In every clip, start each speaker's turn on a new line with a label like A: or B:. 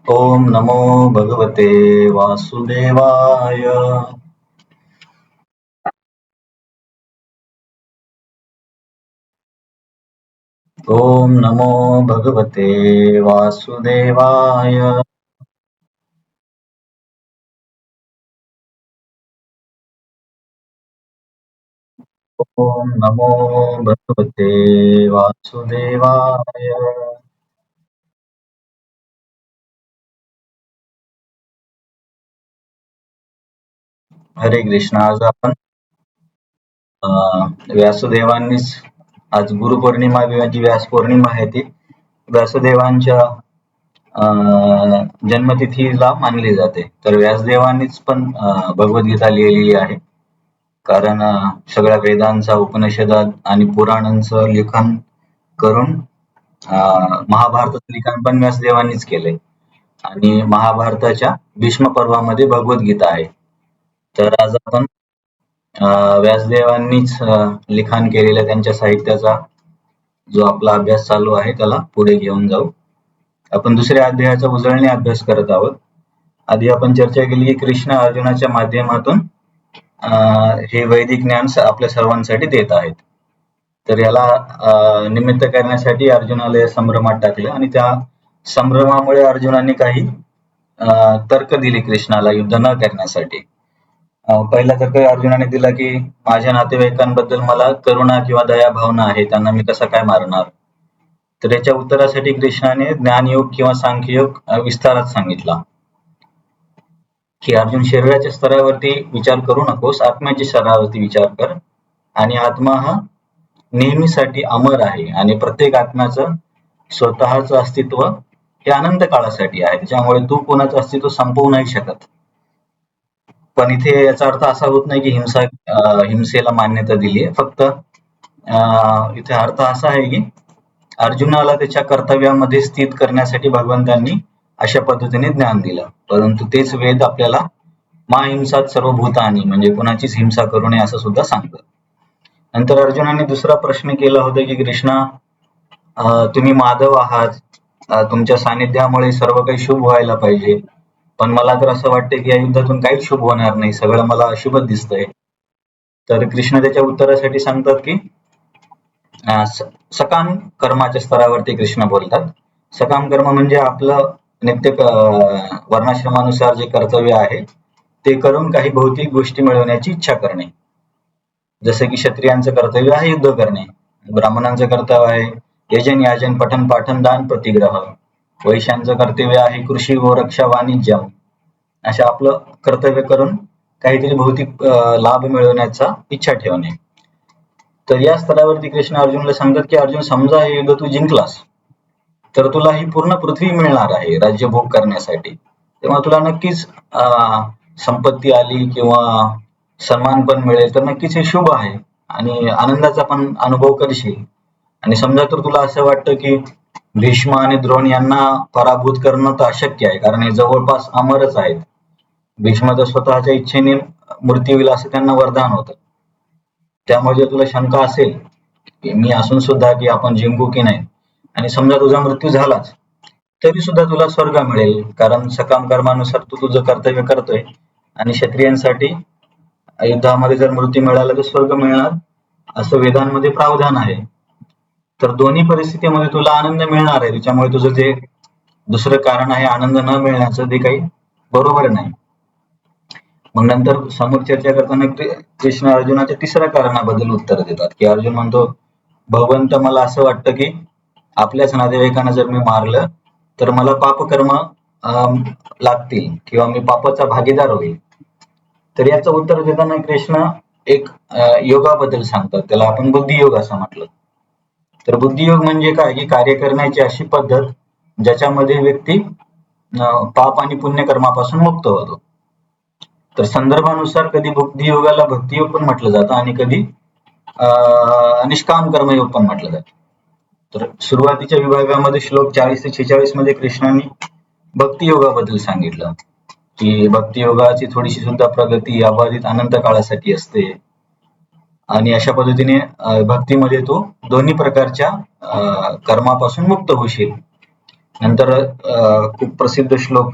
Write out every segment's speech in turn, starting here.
A: ओम नमो भगवते वासुदेवाय। ओम नमो भगवते वासुदेवाय। ओम नमो भगवते वासुदेवाय। हरे कृष्ण। आज आपण व्यासदेवांनीच, आज गुरुपौर्णिमा जी व्यास पौर्णिमा आहे ती व्यासदेवांच्या जन्मतिथीला मानली जाते. तर व्यासदेवांनीच पण भगवद्गीता लिहिलेली आहे. कारण सगळ्या वेदांचा, उपनिषदात आणि पुराणांचं लिखाण करून महाभारताचं लिखाण पण व्यासदेवांनीच केलंय. आणि महाभारताच्या भीष्म पर्वामध्ये भगवद्गीता आहे. तर आज आपण व्यासदेवांनीच लिखाण केलेल्या त्यांच्या साहित्याचा जो आपला अभ्यास चालू आहे त्याला पुढे घेऊन जाऊ. आपण दुसऱ्या अध्यायाचा उजळणी अभ्यास करत आहोत. आधी आपण चर्चा केली की कृष्ण अर्जुनाच्या माध्यमातून हे वैदिक ज्ञान आपल्या सर्वांसाठी देत आहेत. तर याला निमित्त करण्यासाठी अर्जुनाला या संभ्रमात टाकलं आणि त्या संभ्रमामुळे अर्जुनाने काही तर्क दिले कृष्णाला युद्ध न करण्यासाठी. पहिला तर्क अर्जुनाने दिला की माझ्या नातेवाईकांबद्दल मला करुणा किंवा दया भावना आहे, त्यांना मी कसं काय मारणार. तर याच्या उत्तरासाठी कृष्णाने ज्ञानयोग किंवा सांख्ययोग विस्तारात सांगितला की अर्जुन, शरीराच्या स्तरावरती विचार करू नकोस, आत्म्याच्या स्तरावरती विचार कर. आणि आत्मा हा नेहमीसाठी अमर आहे आणि प्रत्येक आत्म्याचं स्वतःचं अस्तित्व हे अनंत काळासाठी आहे, त्याच्यामुळे तू कोणाचं अस्तित्व संपवू नाही शकत. पण इथे याचा अर्थ असा होत नाही की हिंसेला मान्यता दिली आहे. फक्त इथे अर्थ असा आहे की अर्जुनाला त्याच्या कर्तव्यामध्ये स्थित करण्यासाठी भगवंतांनी अशा पद्धतीने ज्ञान दिलं. परंतु तेच वेद आपल्याला मा हिंसात सर्व भूतानी म्हणजे कुणाचीच हिंसा करू नये असं सुद्धा सांगतं. नंतर अर्जुनाने दुसरा प्रश्न केला होता की कृष्णा, तुम्ही माधव आहात, तुमच्या सानिध्यामुळे सर्व काही शुभ व्हायला पाहिजे, पण मला तर असं वाटतं की या युद्धातून काहीच शुभ होणार नाही, सगळं मला अशुभच दिसतंय. तर कृष्ण त्याच्या उत्तरासाठी सांगतात की सकाम कर्माच्या स्तरावरती कृष्ण बोलतात. सकाम कर्म म्हणजे आपलं नित्य वर्णाश्रमानुसार जे कर्तव्य आहे ते करून काही भौतिक गोष्टी मिळवण्याची इच्छा करणे. जसे की क्षत्रियांचं कर्तव्य आहे युद्ध करणे, ब्राह्मणांचं कर्तव्य आहे यजन याजन पठन पाठन दान प्रतिग्रह, वैश्यांचं कर्तव्य आहे कृषी व रक्षा वाणिज्य. अशा आपलं कर्तव्य करून काहीतरी भौतिक लाभ मिळवण्याचा इच्छा ठेवणे. तर या स्तरावरती कृष्ण अर्जुनला सांगतात की अर्जुन, समजा हे युद्ध तू जिंकलास तर तुला ही पूर्ण पृथ्वी मिळणार आहे राज्यभोग करण्यासाठी. तेव्हा तुला नक्कीच संपत्ती आली किंवा सन्मान पण मिळेल तर नक्कीच हे शुभ आहे आणि आनंदाचा पण अनुभव करशील. आणि समजा तर तुला असं वाटतं की भीष्म आणि द्रोण यांना पराभूत करणं तर अशक्य आहे, कारण हे जवळपास अमरच आहेत. भीष्म तर स्वतःच्या इच्छेने मृत्यू होईल असं त्यांना वरदान होतं. त्यामुळे जर तुला शंका असेल की मी असून सुद्धा की आपण जिंकू की नाही, आणि समजा तुझा मृत्यू झालाच तरी सुद्धा तुला स्वर्ग मिळेल, कारण सकाम कर्मानुसार तू तुझं कर्तव्य करतोय. आणि क्षत्रियांसाठी युद्धामध्ये जर मृत्यू मिळाला तर स्वर्ग मिळणार असं वेदांमध्ये प्रावधान आहे. तर दोन्ही परिस्थितीमध्ये तुला आनंद मिळणार आहे, त्याच्यामुळे तुझं जे दुसरं कारण आहे आनंद न मिळण्याचं ते काही बरोबर नाही. मग नंतर समोर चर्चा करताना कृष्ण अर्जुनाच्या तिसऱ्या कारणाबद्दल उत्तर देतात की अर्जुन म्हणतो, भगवंत, मला असं वाटतं की आपल्याच नातेवाईकांना जर मी मारलं तर मला पापकर्म लागतील किंवा मी पापाचा भागीदार होईल. तर याचं उत्तर देताना कृष्ण एक योगाबद्दल सांगतात, त्याला आपण बुद्धियोग असं म्हटलं. तर बुद्धियोग म्हणजे काय की कार्य करण्याची अशी पद्धत ज्याच्यामध्ये व्यक्ती पाप आणि पुण्य कर्मापासून मुक्त होतो. तर संदर्भानुसार कधी बुद्धियोगाला भक्तियोग पण म्हटलं जातं आणि कधी निष्काम कर्मयोग पण म्हटलं जातं. तर सुरुवातीच्या विभागामध्ये श्लोक 40 ते 46 मध्ये कृष्णांनी भक्तियोगाबद्दल सांगितलं की भक्तियोगाची थोडीशी सुद्धा प्रगती अबाधित अनंत काळासाठी असते आणि अशा पद्धतीने भक्तीमध्ये तो दोन्ही प्रकारच्या कर्मापासून मुक्त होशील. नंतर खूप प्रसिद्ध श्लोक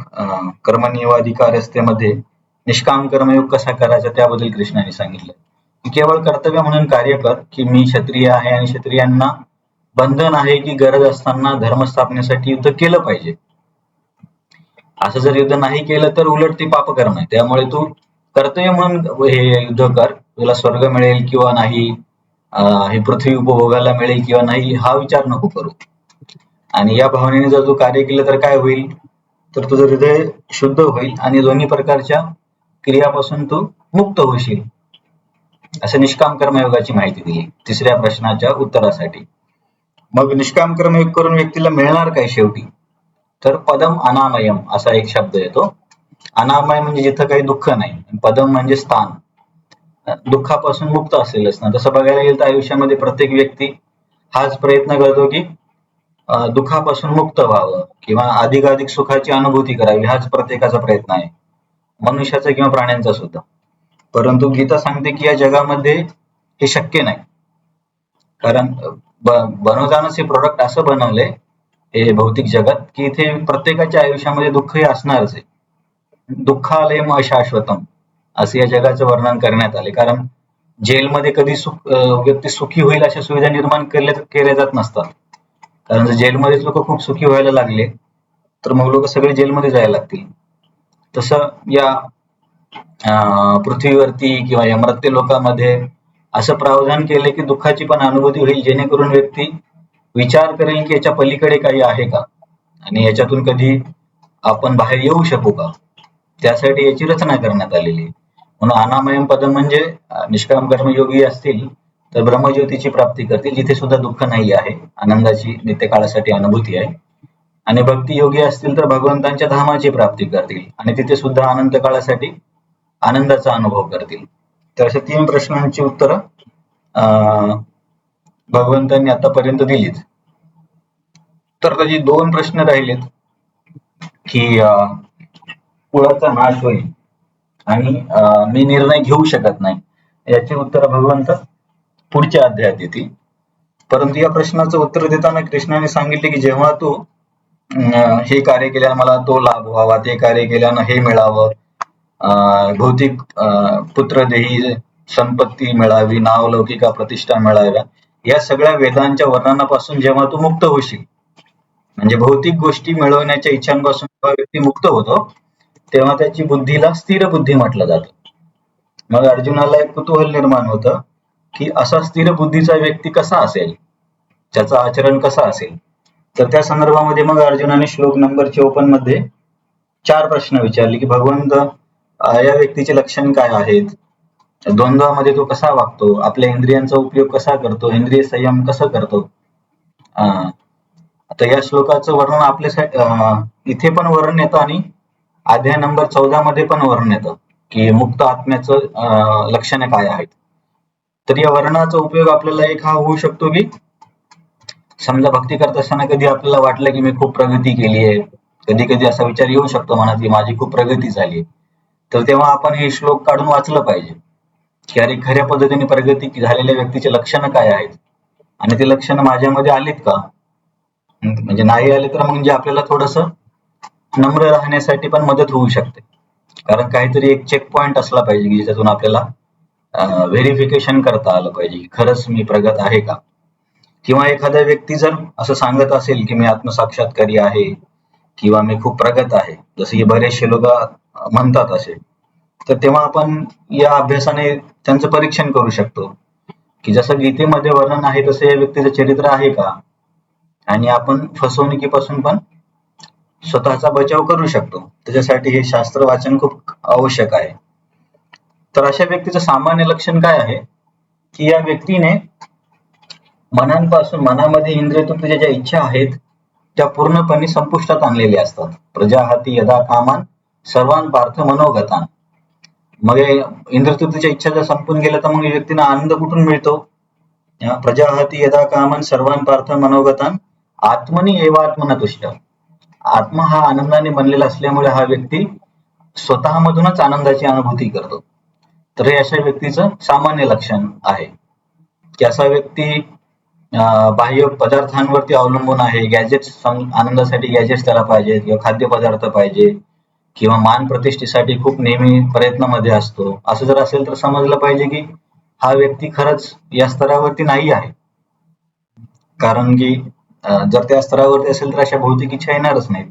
A: कर्मण्येवाधिकारस्तेमध्ये निष्काम कर्मयोग कसा करायचा त्याबद्दल कृष्णाने सांगितलं की केवळ कर्तव्य म्हणून कार्य कर, की मी क्षत्रिय आहे आणि क्षत्रियांना बंधन आहे की गरज असताना धर्म स्थापनेसाठी युद्ध केलं पाहिजे. असं जर युद्ध नाही केलं तर उलट ते पापकर्म आहे. त्यामुळे तू कर्तव्य म्हणून हे युद्ध कर, तुला स्वर्ग मिळेल किंवा नाही, ही पृथ्वी उपभोगायला मिळेल किंवा नाही, हा विचार नको करू. आणि या भावनेने जर तू कार्य केलं तर काय होईल, तर तुझं हृदय शुद्ध होईल आणि दोन्ही प्रकारच्या क्रियापासून तू मुक्त होशील. असं निष्काम कर्मयोगाची माहिती दिली तिसऱ्या प्रश्नाच्या उत्तरासाठी. मग निष्काम कर्मयोग करून व्यक्तीला मिळणार काय शेवटी, तर पदम अनामयम असा एक शब्द येतो. अनामय म्हणजे जिथं काही दुःख नाही, पदम म्हणजे स्थान, दुःखापासून मुक्त असलेलं स्थान. तसं बघायला गेलं तर आयुष्यामध्ये प्रत्येक व्यक्ती हाच प्रयत्न करतो की दुःखापासून मुक्त व्हावं किंवा अधिकाधिक सुखाची अनुभूती करावी, हाच प्रत्येकाचा प्रयत्न आहे, मनुष्याचा किंवा प्राण्यांचा सुद्धा. परंतु गीता सांगते की या जगामध्ये हे शक्य नाही, कारण बनवतानाच हे प्रोडक्ट असं बनवलंय हे भौतिक जगात की इथे प्रत्येकाच्या आयुष्यामध्ये दुःख हे असणारच आहे. दुःखालयम अशाश्वतम असे या जगाचं वर्णन करण्यात आले. कारण जेलमध्ये कधी व्यक्ती सुखी होईल अशा सुविधा निर्माण केल्या जात नसतात. कारण जर जेलमध्येच लोक खूप सुखी व्हायला लागले तर मग लोक सगळे जेलमध्ये जायला लागतील. तसं या पृथ्वीवरती किंवा यमरत्य लोकांमध्ये असं प्रावधान केले की दुःखाची पण अनुभूती होईल, जेणेकरून व्यक्ती विचार करेल की याच्या पलीकडे काही आहे का आणि याच्यातून कधी आपण बाहेर येऊ शकू का, त्यासाठी याची रचना करण्यात आलेली आहे. म्हणून अनामयम पदम म्हणजे निष्काम कर्मयोगी असतील तर ब्रह्मज्योतीची प्राप्ती करतील, जिथे सुद्धा दुःख नाही आहे, आनंदाची नित्यकाळासाठी अनुभूती आहे. आणि भक्ती योगी असतील तर भगवंतांच्या धामाची प्राप्ती करतील आणि तिथे सुद्धा अनंत काळासाठी आनंदाचा अनुभव करतील. तर अशा 3 प्रश्नांची उत्तरं भगवंतांनी आतापर्यंत दिलीत. तर त्याची 2 प्रश्न राहिलेत की कुळाचा नाश होईल आणि मी निर्णय घेऊ शकत नाही, याची उत्तर भगवंत पुढच्या अध्यायात देतील. परंतु या प्रश्नाचं उत्तर देताना कृष्णाने सांगितले की जेव्हा तू हे कार्य केल्यानं मला तो लाभ व्हावा, ते कार्य केल्यानं हे मिळावं, भौतिक पुत्रदेही संपत्ती मिळावी, नावलौकिका प्रतिष्ठा मिळाव्या, या सगळ्या वेदांच्या वर्णनापासून जेव्हा तू मुक्त होशील, म्हणजे भौतिक गोष्टी मिळवण्याच्या इच्छांपासून जेव्हा व्यक्ती मुक्त होतो तेव्हा त्याची बुद्धीला स्थिर बुद्धी म्हटलं जातं. मग अर्जुनाला एक कुतूहल निर्माण होतं की असा स्थिर बुद्धीचा व्यक्ती कसा असेल, त्याचं आचरण कसं असेल. तर त्या संदर्भामध्ये मग अर्जुनाने श्लोक नंबर 54 मध्ये 4 प्रश्न विचारले की भगवंत या व्यक्तीचे लक्षण काय आहेत, द्वंद्वामध्ये तो कसा वागतो, आपल्या इंद्रियांचा उपयोग कसा करतो, इंद्रिय संयम कसं करतो. आता या श्लोकाचं वर्णन आपल्यासाठी इथे पण वर्णन येतं आणि अध्याय नंबर 14 मध्ये पण वर्णन येतं की मुक्त आत्म्याचं लक्षणे काय आहेत. तर या वर्णनाचा उपयोग आपल्याला एक हा होऊ शकतो की समजा भक्ती करत असताना कधी आपल्याला वाटलं की मी खूप प्रगती केली आहे, कधी कधी असा विचार येऊ शकतो मनात की माझी खूप प्रगती झाली, तर तेव्हा आपण हे श्लोक काढून वाचलं पाहिजे की अरे खऱ्या पद्धतीने प्रगती झालेल्या व्यक्तीचे लक्षणं काय आहेत आणि ते लक्षणं माझ्यामध्ये आलीत का. म्हणजे नाही आले तर म्हणजे आपल्याला थोडस नम्र राहण्यासाठी पण मदत होऊ शकते. कारण काहीतरी एक चेक पॉइंट असला पाहिजे की ज्याच्यातून आपल्याला व्हेरिफिकेशन करता आलं पाहिजे की खरंच मी प्रगत आहे का. किंवा एखादा व्यक्ती जर असं सांगत असेल की मी आत्मसाक्षात्कारी आहे किंवा मी खूप प्रगत आहे, जसे की बरेचसे लोक म्हणतात असे, तर तेव्हा आपण या अभ्यासाने त्यांचं परीक्षण करू शकतो की जसं गीतेमध्ये वर्णन आहे तसं या व्यक्तीचं चरित्र आहे का, आणि आपण फसवणुकीपासून पण स्वतःचा बचाव करू शकतो. त्याच्यासाठी हे शास्त्र वाचन खूप आवश्यक आहे. तर अशा व्यक्तीचं सामान्य लक्षण काय आहे की या व्यक्तीने मनामध्ये इंद्रियतृप्तीच्या ज्या इच्छा आहेत त्या पूर्णपणे संपुष्टात आणलेल्या असतात. प्रजाहाती यदा कामान सर्वान पार्थ मनोगतान. मग इंद्रियतृप्तीच्या इच्छा जर संपून गेल्या तर मग व्यक्तीला आनंद कुठून मिळतो. प्रजाहाती यदा कामान सर्वान पार्थ मनोगतान आत्मनी एवात्मना तुष्ट. आत्मा हा आनंदाने बनलेला असल्यामुळे हा व्यक्ती स्वतःमधूनच आनंदाची अनुभूती करतो. तर हे अशा व्यक्तीचं सामान्य लक्षण आहे की असा व्यक्ती बाह्य पदार्थांवरती अवलंबून आहे, गॅजेट्स आनंदासाठी गॅजेट्स त्याला पाहिजेत किंवा खाद्यपदार्थ पाहिजे किंवा मान प्रतिष्ठेसाठी खूप नेहमी प्रयत्नामध्ये असतो, असं जर असेल तर समजलं पाहिजे की हा व्यक्ती खरंच या स्तरावरती नाही आहे. कारण की जर त्या स्तरावरती असेल तर अशा भौतिक इच्छा येणारच नाहीत.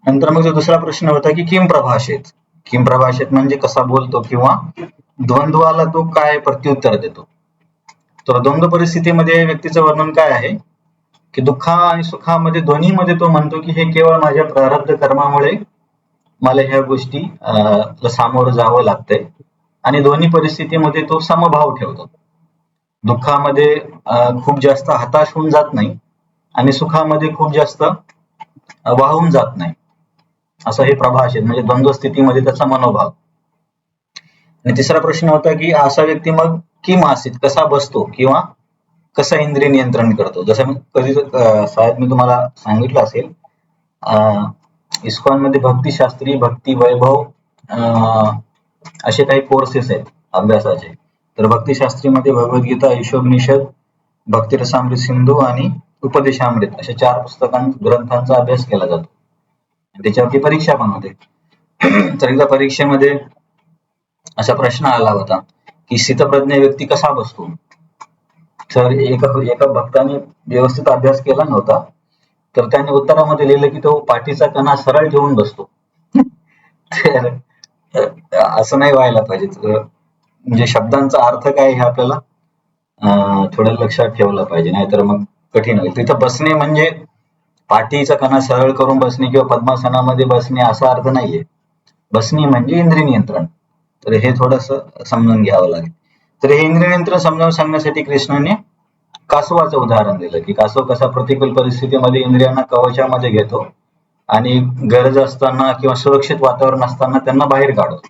A: नंतर मग जो दुसरा प्रश्न होता की किम प्रभाषेत. किम प्रभाषेत म्हणजे कसा बोलतो किंवा द्वंद्वाला तो काय प्रत्युत्तर देतो. तर द्वंद्व परिस्थितीमध्ये व्यक्तीचं वर्णन काय आहे की दुःखा आणि सुखामध्ये दोन्हीमध्ये तो म्हणतो की हे केवळ माझ्या प्रारब्ध कर्मामुळे मला ह्या गोष्टी सामोरं जावं लागतंय आणि दोन्ही परिस्थितीमध्ये तो समभाव ठेवतो. दुःखामध्ये खूप जास्त हताश होऊन जात नाही आणि सुखामध्ये खूप जास्त वाहून जात नाही, असं हे प्रभाषेत म्हणजे द्वंद्व स्थितीमध्ये त्याचा मनोभाव. आणि तिसरा प्रश्न होता की असा व्यक्ती मग किम आसीत कसा बसतो किंवा कसं इंद्रिय नियंत्रण करतो. जसं कधी शाळेत मी तुम्हाला सांगितलं असेल, इस्कॉन मध्ये भक्तिशास्त्री, भक्ती वैभव असे काही कोर्सेस आहेत अभ्यासाचे. तर भक्तिशास्त्रीमध्ये भगवद्गीता, ईशोपनिषद, भक्तिरसामृत सिंधू आणि उपदेशामृत अशा 4 ग्रंथांचा अभ्यास केला जातो. त्याच्यावरती परीक्षा पण होते. तर एकदा परीक्षेमध्ये असा प्रश्न आला होता की स्थितप्रज्ञ व्यक्ती कसा बसतो. तर एका भक्ताने व्यवस्थित अभ्यास केला नव्हता, तर त्याने उत्तरामध्ये लिहिलं की तो पाठीचा कणा सरळ ठेवून बसतो. तर असं नाही व्हायला पाहिजे. म्हणजे शब्दांचा अर्थ काय हे आपल्याला थोडं लक्षात ठेवलं पाहिजे, नाहीतर मग कठीण होईल. तिथं बसणे म्हणजे पाठीचा कणा सरळ करून बसणे किंवा पद्मासनामध्ये बसणे असा अर्थ नाहीये. बसणे म्हणजे इंद्रिय नियंत्रण. तर हे थोडस समजून घ्यावं लागेल. तर हे इंद्रिय नियंत्रण समजावून सांगण्यासाठी कृष्णाने कासवाचं उदाहरण दिलं की कासव कसा प्रतिकूल परिस्थितीमध्ये इंद्रियांना कवचामध्ये घेतो आणि गरज असताना किंवा सुरक्षित वातावरण असताना त्यांना बाहेर काढतो.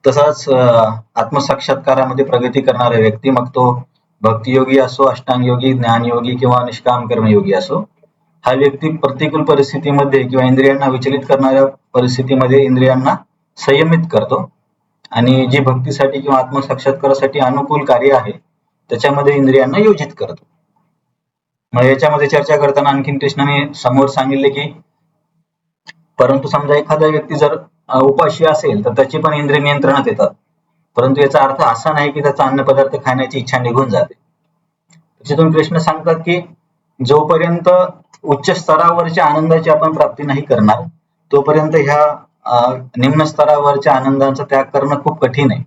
A: तसाच आत्मसाक्षात्कारामध्ये प्रगती करणारा व्यक्ती, मग तो भक्तियोगी असो, अष्टांगयोगी, ज्ञानयोगी किंवा निष्काम कर्मयोगी असो, हा व्यक्ती प्रतिकूल परिस्थितीमध्ये किंवा इंद्रियांना विचलित करणाऱ्या परिस्थितीमध्ये इंद्रियांना संयमित करतो आणि जी भक्तीसाठी किंवा आत्मसाक्षात्कारासाठी अनुकूल कार्य आहे त्याच्यामध्ये इंद्रियांना योजित करतो. मग याच्यामध्ये चर्चा करताना आणखीन कृष्णाने समोर सांगितले की परंतु समजा एखादा व्यक्ती जर उपाशी असेल तर त्याची पण इंद्रिय नियंत्रणात येतात, परंतु याचा अर्थ असा नाही की त्याचा अन्नपदार्थ खाण्याची इच्छा निघून जाते. त्याच्यातून कृष्ण सांगतात की जोपर्यंत उच्च स्तरावरच्या आनंदाची आपण प्राप्ती नाही करणार तोपर्यंत ह्या निम्न स्तरावरच्या आनंदाचा त्याग करणं खूप कठीण आहे.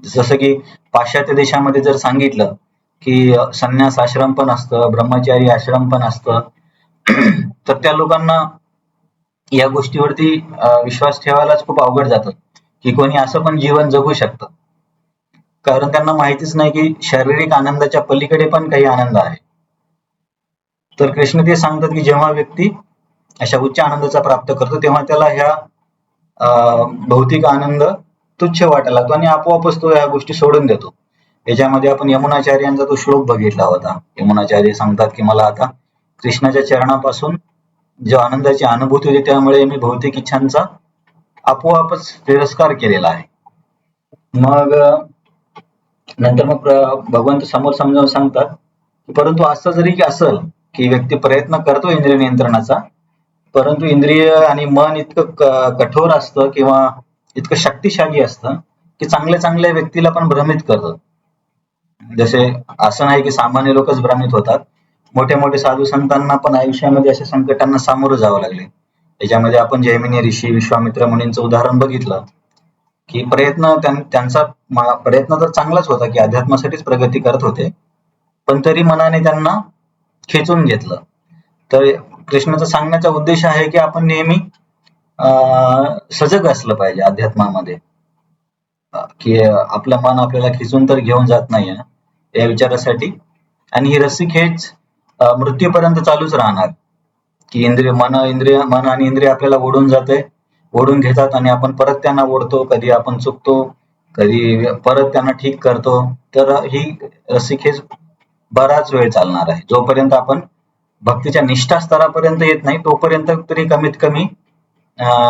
A: जसं की पाश्चात्य देशामध्ये जर सांगितलं की संन्यास आश्रम पण असतं, ब्रह्मचारी आश्रम पण असतं, तर त्या लोकांना या गोष्टीवरती विश्वास ठेवायलाच खूप अवघड जातं की कोणी असं पण जीवन जगू शकतं. कारण त्यांना माहितीच नाही की शारीरिक आनंदाच्या पलीकडे पण काही आनंद आहे. तर कृष्ण ते सांगतात की जेव्हा व्यक्ती अशा उच्च आनंदाचा प्राप्त करतो तेव्हा त्याला ह्या भौतिक आनंद तुच्छ वाटायला लागतो आणि आपोआपच तो या गोष्टी सोडून देतो. याच्यामध्ये आपण यमुनाचार्यांचा तो श्लोक बघितला होता. यमुनाचार्य सांगतात की मला आता कृष्णाच्या चरणापासून जो आनंदाची अनुभूती होती त्यामुळे मी भौतिक इच्छांचा आपोआपच तिरस्कार केलेला आहे. मग नंतर मग भगवंत समोर समजावून सांगतात की परंतु असं जरी असेल की व्यक्ती प्रयत्न करतो इंद्रिय नियंत्रणाचा, परंतु इंद्रिय आणि मन इतकं कठोर असतं किंवा इतकं शक्तिशाली असतं की चांगल्या व्यक्तीला पण भ्रमित करतं. जसे असं नाही की सामान्य लोकच भ्रमित होतात, मोठे साधू संतांना पण आयुष्यामध्ये अशा संकटांना सामोरं जावं लागले. त्याच्यामध्ये आपण जैमिनी ऋषी, विश्वामित्र मुनींचं उदाहरण बघितलं की त्यांचा प्रयत्न तर चांगलाच होता की अध्यात्मासाठीच प्रगती करत होते, पण तरी मनाने त्यांना खेचून घेतलं. तर कृष्णाचा सांगण्याचा उद्देश आहे की आपण नेहमी सजग असलं पाहिजे अध्यात्मामध्ये, की आपलं मन आपल्याला खिचून तर घेऊन जात नाहीये या विचारासाठी. आणि ही रस्सीखेच मृत्यूपर्यंत चालूच राहणार की मन आणि इंद्रिय आपल्याला ओढून घेतात आणि आपण परत त्यांना ओढतो, कधी आपण चुकतो, कधी परत त्यांना ठीक करतो. तर ही रस्सीखेच बराच वेळ चालणार आहे. जोपर्यंत आपण भक्तीच्या निष्ठा स्तरापर्यंत येत नाही तोपर्यंत तरी कमीत कमी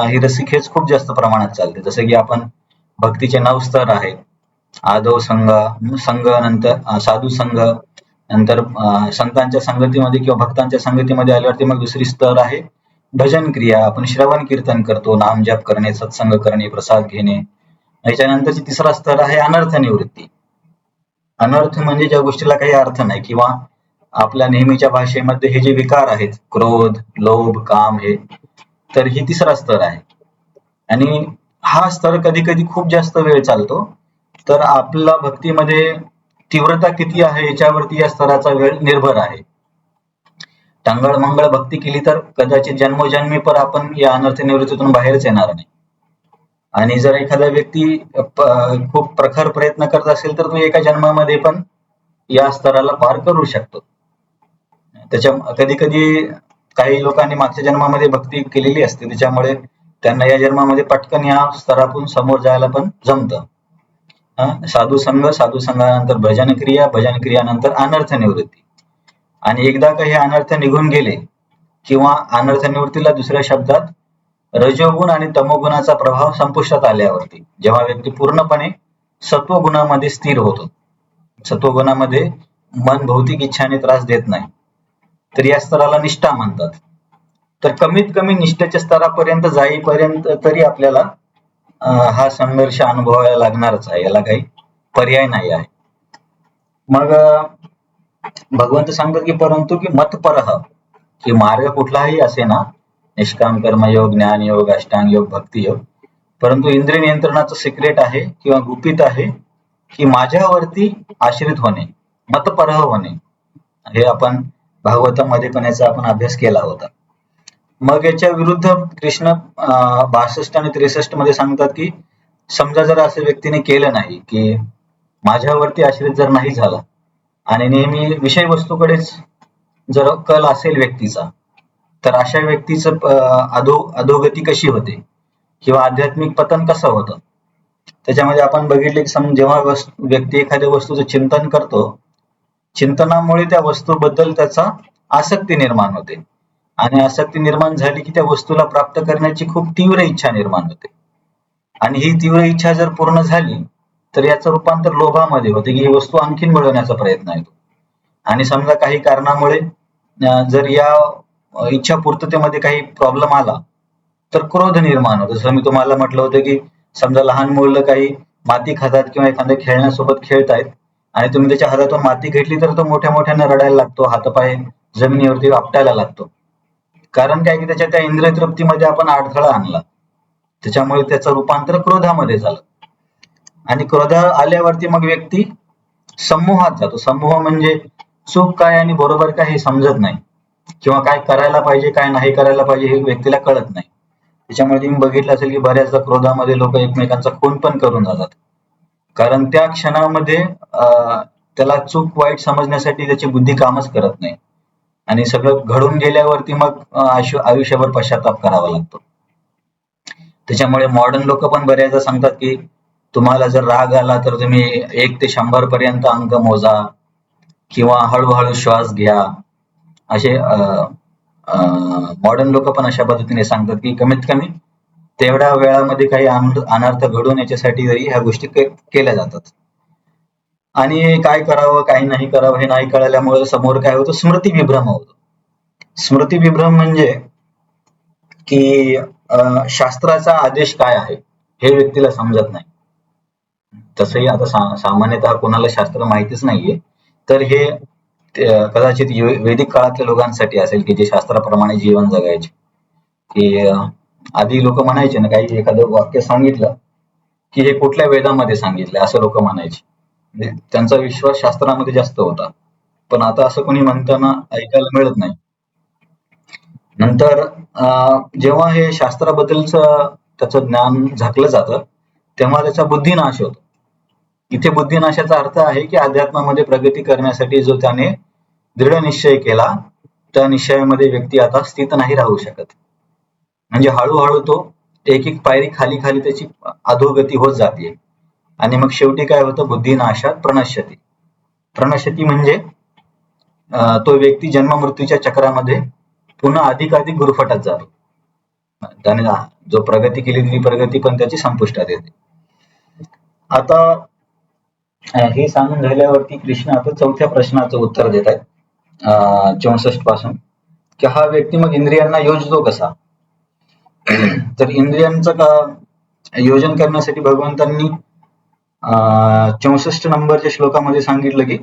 A: ही रस्सीखेच खूप जास्त प्रमाणात चालते. जसं की आपण भक्तीचे 9 स्तर आहेत. आदव संघ, नंतर साधू संघ, नंतर संतांच्या संगतीमध्ये किंवा भक्तांच्या संगतीमध्ये आल्यावरती मग दुसरी स्तर आहे भजन क्रिया. आपण श्रवण कीर्तन करतो, नाम जप करणे, सत्संग करणे, प्रसाद घेणे. याच्यानंतरची तिसरा स्तर आहे अनर्थ निवृत्ती. अनर्थ म्हणजे ज्या गोष्टीला काही अर्थ नाही किंवा आपल्या नेहमीच्या भाषेमध्ये हे जे विकार आहेत, क्रोध, लोभ, काम, हे, तर ही तिसरा स्तर आहे. आणि हा स्तर कधी कधी खूप जास्त वेळ चालतो. तर आपला भक्तीमध्ये तीव्रता किती आहे याच्यावरती या स्तराचा वेळ निर्भर आहे. टांगळ मंगळ भक्ती केली तर कदाचित जन्मोजन्मी पर आपण या अनर्थ निवृत्तीतून बाहेरच येणार नाही. आणि जर एखादा व्यक्ती खूप प्रखर प्रयत्न करत असेल तर तो एका जन्मामध्ये पण या स्तराला पार करू शकतो. त्याच्या कधी कधी काही लोकांनी मागच्या जन्मामध्ये भक्ती केलेली असते, त्याच्यामुळे त्यांना या जन्मामध्ये पटकन या स्तरातून समोर जायला पण जमतं. साधू संघानंतर भजन क्रियानंतर अनर्थ निवृत्ती. आणि एकदा का हे अनर्थ निघून गेले किंवा अनर्थ निवृत्तीला दुसऱ्या शब्दात रजोगुण आणि तमोगुणाचा प्रभाव संपुष्टात आल्यावरती जेव्हा व्यक्ती पूर्णपणे सत्वगुणामध्ये स्थिर होतो, सत्वगुणामध्ये मन भौतिक इच्छाने त्रास देत नाही, तर या स्तराला निष्ठा म्हणतात. तर कमीत कमी निष्ठेच्या स्तरापर्यंत जाईपर्यंत तरी आपल्याला हा संघर्ष अनुभवायला लागणारच आहे, याला काही पर्याय नाही आहे. मग भगवंत सांगतात की परंतु की मतपरह, की मार्ग कुठलाही असे ना, निष्काम कर्मयोग, ज्ञानयोग, अष्टांग योग, भक्ती योग, परंतु इंद्रिय नियंत्रणाचं सिक्रेट आहे किंवा गुपित आहे की माझ्यावरती आश्रित होणे, मतपरह होणे. हे आपण भागवतामध्ये पण याचा आपण अभ्यास केला होता. मग याच्या विरुद्ध कृष्ण 62 आणि 63 मध्ये सांगतात की समजा जर असं व्यक्तीने केलं नाही, की माझ्यावरती आश्रित जर नाही झाला आणि नेहमी विषय वस्तूकडेच जर कल असेल व्यक्तीचा, तर अशा व्यक्तीचं अधोगती कशी होते किंवा आध्यात्मिक पतन कसं होतं. त्याच्यामध्ये आपण बघितले की जेव्हा व्यक्ती एखाद्या वस्तूचं चिंतन करतो, चिंतनामुळे त्या वस्तूबद्दल त्याचा आसक्ती निर्माण होते आणि आसक्ती निर्माण झाली की त्या वस्तूला प्राप्त करण्याची खूप तीव्र इच्छा निर्माण होते. आणि ही तीव्र इच्छा जर पूर्ण झाली तर याचं रूपांतर लोभामध्ये होते की ही वस्तू आणखीन मिळवण्याचा प्रयत्न येतो. आणि समजा काही कारणामुळे जर या इच्छा पूर्ततेमध्ये काही प्रॉब्लेम आला तर क्रोध निर्माण होतो. जसं मी तुम्हाला म्हटलं होतं की समजा लहान मुलं काही माती खातात किंवा एखाद्या खेळण्यासोबत खेळतायत आणि तुम्ही त्याच्या हातातून माती घेतली तर तो मोठ्या मोठ्याने रडायला लागतो, हातपाय जमिनीवरती आपटायला लागतो. कारण काय की त्याच्या त्या इंद्रिय तृप्तीमध्ये आपण अडथळा आणला, त्याच्यामुळे त्याचं रूपांतर क्रोधामध्ये झालं. आणि क्रोध आल्यावरती मग व्यक्ती समूहात जातो. समूह म्हणजे चूक काय आणि बरोबर काय हे समजत नाही किंवा काय करायला पाहिजे काय नाही करायला पाहिजे हे व्यक्तीला कळत नाही. त्याच्यामुळे तुम्ही बघितलं असेल की बऱ्याचदा क्रोधामध्ये लोक एकमेकांचा खून पण करून जातात, कारण त्या क्षणामध्ये त्याला चूक वाईट समजण्यासाठी त्याची बुद्धी कामच करत नाही आणि सगळं घडून गेल्यावरती मग आयुष्यभर पश्चाताप करावा लागतो. त्याच्यामुळे मॉडर्न लोक पण बऱ्याचदा सांगतात की तुम्हाला जर राग आला तर तुम्ही 1 ते 100 पर्यंत अंक मोजा किंवा हळूहळू श्वास घ्या. असे मॉडर्न लोक पण अशा पद्धतीने सांगतात की कमीत कमी तेवढ्या वेळामध्ये काही अनर्थ घडून याच्यासाठी जरी ह्या गोष्टी केल्या जातात. आणि काय करावं काय नाही करावं हे नाही कळल्यामुळे समोर काय होतं, स्मृती विभ्रम होतो. स्मृती विभ्रम म्हणजे की शास्त्राचा आदेश काय आहे हे व्यक्तीला समजत नाही. तसंही आता सामान्यतः कोणाला शास्त्र माहितीच नाहीये, तर हे कदाचित वैदिक काळातल्या लोकांसाठी असेल की जे शास्त्राप्रमाणे जीवन जगायचे. की आधी लोक म्हणायचे ना, काही एखादं वाक्य सांगितलं की हे कुठल्या वेदामध्ये सांगितलं असं लोक म्हणायचे, म्हणजे त्यांचा विश्वास शास्त्रामध्ये जास्त होता. पण आता असं कोणी म्हणताना ऐकायला मिळत नाही. नंतर जेव्हा हे शास्त्राबद्दलच त्याचं ज्ञान झाकलं जातं तेव्हा त्याचा बुद्धिनाश होतो. इथे बुद्धिनाशाचा अर्थ आहे की अध्यात्मामध्ये प्रगती करण्यासाठी जो त्याने दृढ निश्चय केला त्या निश्चयामध्ये व्यक्ती आता स्थित नाही राहू शकत. म्हणजे हळूहळू तो एक एक पायरी खाली खाली त्याची अधोगती होत जाते आणि मग शेवटी काय होतं, बुद्धिनाशात प्रणश्यती. प्रणश्यती म्हणजे तो व्यक्ती जन्म मृत्यूच्या चक्रामध्ये पुन्हा अधिकाधिक गुरफटत जातो. त्याने जो प्रगती केली ती प्रगती पण त्याची संपुष्टात येते. आता हे सांगून झाल्यावरती कृष्ण आता चौथ्या प्रश्नाचं उत्तर देत आहेत 64 पासून, की हा व्यक्ती मग इंद्रियांना योजतो कसा. तर इंद्रियांचं योजन करण्यासाठी भगवंतांनी 64 नंबरच्या श्लोकामध्ये सांगितलं की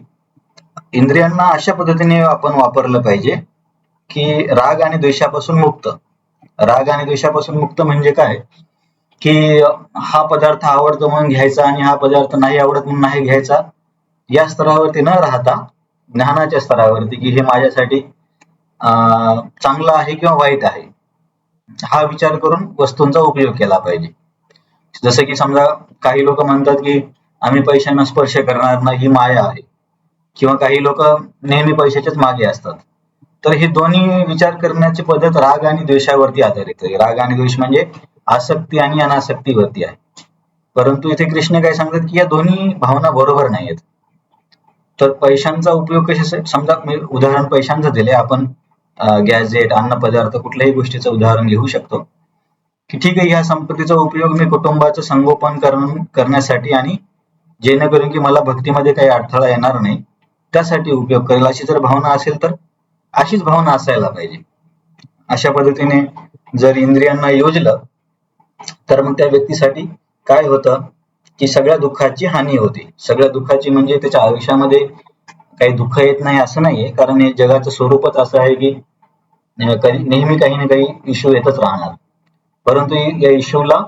A: इंद्रियांना अशा पद्धतीने आपण वापरलं पाहिजे की राग आणि द्वेषापासून मुक्त. राग आणि द्वेषापासून मुक्त म्हणजे काय, की हा पदार्थ आवडतो म्हणून घ्यायचा आणि हा पदार्थ नाही आवडत म्हणून नाही घ्यायचा, या स्तरावरती न राहता ज्ञानाच्या स्तरावरती की हे माझ्यासाठी चांगलं आहे किंवा वाईट आहे, हा विचार करून वस्तूंचा उपयोग केला पाहिजे. जसं की समजा काही लोक म्हणतात की आम्ही पैशांना स्पर्श करणार नाही, ही माया आहे, किंवा काही लोक नेहमी पैशाच्याच मागे असतात. तर हे दोन्ही विचार करण्याची पद्धत राग आणि द्वेषावरती आधारित आहे. राग आणि द्वेष म्हणजे आसक्ती आणि अनासक्तीवरती आहे. परंतु इथे कृष्ण काय सांगतात की या दोन्ही भावना बरोबर नाहीयेत. तर पैशांचा उपयोग कशासाठी, समजा मी उदाहरण पैशांचं दिले, आपण गॅजेट, अन्न पदार्थ, कुठल्याही गोष्टीचं उदाहरण घेऊ शकतो की ठीक आहे, ह्या संपत्तीचा उपयोग मी कुटुंबाचं संगोपन करण्यासाठी आणि जेणेकरून की मला भक्तीमध्ये काही अडथळा येणार नाही त्यासाठी उपयोग करेल, अशी जर भावना असेल तर अशीच भावना असायला पाहिजे. अशा पद्धतीने जर इंद्रियांना योजलं तर मग त्या व्यक्तीसाठी काय होतं की सगळ्या दुःखाची हानी होते. सगळ्या दुःखाची म्हणजे त्याच्या आयुष्यामध्ये काही दुःख येत नाही असं नाहीये, कारण हे जगाचं स्वरूपच असं आहे की नेहमी काही ना काही इश्यू येतच राहणार. परंतु या इश्यूला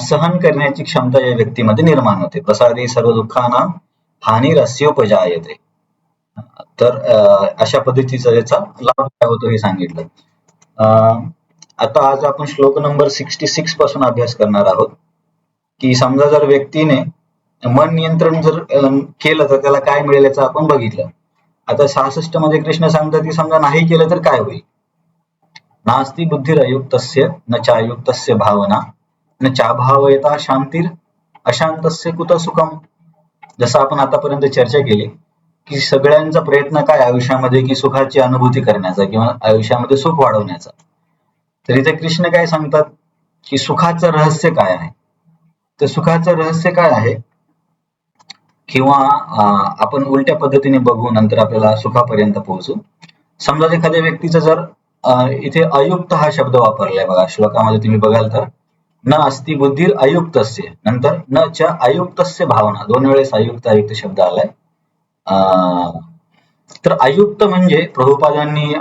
A: सहन करण्याची क्षमता या व्यक्तीमध्ये निर्माण होते. प्रसादी सर्व दुःखांना हानिरस्योपजायते. तर अशा पद्धतीचा याचा लाभ काय होतो हे सांगितलं. आता आज आपण श्लोक नंबर 66 पासून अभ्यास करणार आहोत, की समजा जर व्यक्तीने मन नियंत्रण जर केलं तर त्याला काय मिळेल याचं आपण बघितलं. आता 66 मध्ये कृष्ण सांगतात की समजा नाही केलं तर काय होईल. नास्ति बुद्धिरयुक्तस्य न चायुक्तस्य भावना न चाभावयता शांतीर अशांतस्य कुत सुखम. जसं आपण आतापर्यंत चर्चा केली की सगळ्यांचा प्रयत्न काय आयुष्यामध्ये की सुखाची अनुभूती करण्याचा किंवा आयुष्यामध्ये सुख वाढवण्याचा. तर इथे कृष्ण काय सांगतात की सुखाचं रहस्य काय आहे. तर सुखाचं रहस्य काय आहे, किंवा आपण उलट्या पद्धतीने बघू नंतर आपल्याला सुखापर्यंत पोहोचू. समजा एखाद्या व्यक्तीचं जर इथे अयुक्त हा शब्द वापरलाय बघा श्लोकामध्ये, तुम्ही बघाल तर न अस्ति बुद्धीर अयुक्तस्य, नंतर न च अयुक्तस्य भावना, दोन वेळेस अयुक्त अयुक्त शब्द आलाय. तर अयुक्त म्हणजे प्रभुपादांनी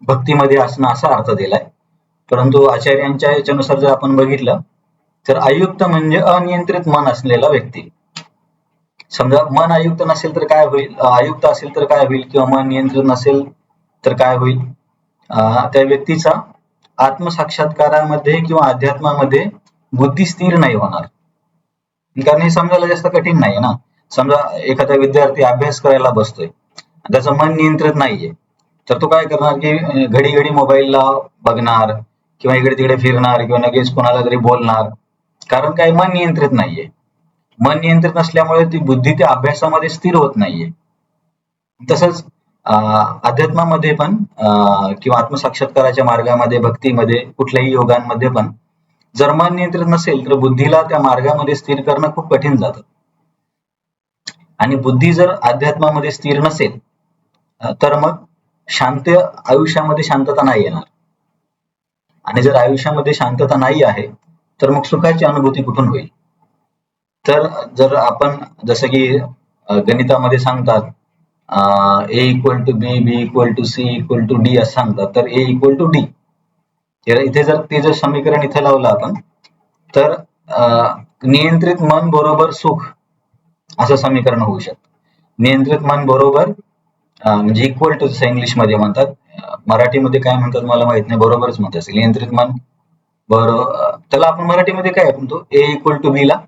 A: भक्तीमध्ये असणं असा अर्थ दिलाय, परंतु आचार्यांच्या याच्यानुसार जर आपण बघितलं तर अयुक्त म्हणजे अनियंत्रित मन असलेला व्यक्ती. समजा मन अयुक्त नसेल तर काय होईल, अयुक्त असेल तर काय होईल, किंवा मन नियंत्रित नसेल तर काय होईल, त्या व्यक्तीचा आत्मसाक्षात्कारामध्ये किंवा अध्यात्मामध्ये बुद्धी स्थिर नाही होणार. कारण हे समजायला जास्त कठीण नाही ना. समजा एखादा विद्यार्थी अभ्यास करायला बसतोय, त्याचं मन नियंत्रित नाहीये, तर तो काय करणार की घडी घडी मोबाईलला बघणार किंवा इकडे तिकडे फिरणार किंवा लगेच कोणाला तरी बोलणार, कारण काय मन नियंत्रित नाहीये. मन नियंत्रित नसल्यामुळे ती बुद्धी त्या अभ्यासामध्ये स्थिर होत नाहीये. तसंच अध्यात्मामध्ये पण किंवा आत्मसाक्षात्काराच्या मार्गामध्ये, भक्तीमध्ये, कुठल्याही योगांमध्ये पण जर मन नियंत्रित नसेल तर बुद्धीला त्या मार्गामध्ये स्थिर करणं खूप कठीण जातं. आणि बुद्धी जर अध्यात्मामध्ये स्थिर नसेल तर मग आयुष्यामध्ये शांतता नाही येणार. आणि जर आयुष्यामध्ये शांतता नाही आहे तर मग सुखाची अनुभूती कुठून होईल. तर जर आपण जसं की गणितामध्ये सांगतात A equal to B, B equal to C equal to D असं सांगतात, तर A इक्वल टू डी. इथे जर ते जर समीकरण इथे लावलं आपण तर नियंत्रित मन बरोबर सुख असं समीकरण होऊ शकतं. नियंत्रित मन बरोबर म्हणजे इक्वल टू, जसं इंग्लिशमध्ये म्हणतात, मराठीमध्ये काय म्हणतात मला माहित नाही, बरोबरच म्हणत असेल. नियंत्रित मन बरोबर, त्याला आपण मराठीमध्ये काय म्हणतो, A इक्वल टू बी ला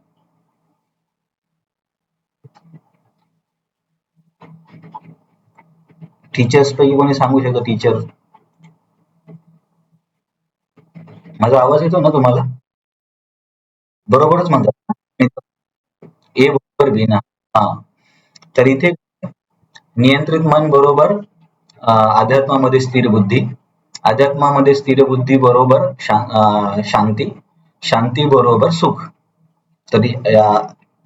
A: टीचर्स पैकी कोणी सांगू शकतो? टीचर, माझा आवाज येतो ना तुम्हाला? बरोबरच म्हणतात ए बरोबर बी ना. हा, तर इथे नियंत्रित मन बरोबर अध्यात्मामध्ये स्थिर बुद्धी, अध्यात्मामध्ये स्थिर बुद्धी बरोबर शांती, शांती बरोबर सुख. तर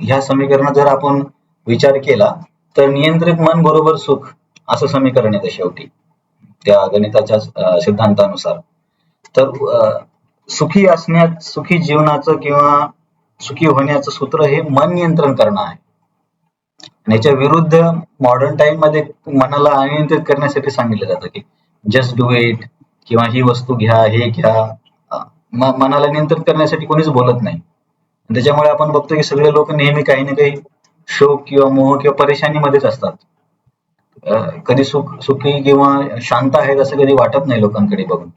A: ह्या समीकरणात जर आपण विचार केला तर नियंत्रित मन बरोबर सुख असं समीकरण येतं शेवटी त्या गणिताच्या सिद्धांतानुसार. तर सुखी सुखी जीवनाचं किंवा सुखी होण्याचं सूत्र हे मन नियंत्रण करणं आहे. आणि याच्या विरुद्ध मॉडर्न टाइम मध्ये मनाला अनियंत्रित करण्यासाठी सांगितलं जातं की जस्ट डू इट किंवा ही वस्तू घ्या, हे घ्या. मनाला नियंत्रित करण्यासाठी कोणीच बोलत नाही. त्याच्यामुळे आपण बघतो की सगळे लोक नेहमी काही ना काही शोक किंवा मोह किंवा परेशानीमध्येच असतात. कधी सुखी किंवा शांत आहेत असं कधी वाटत नाही लोकांकडे बघून.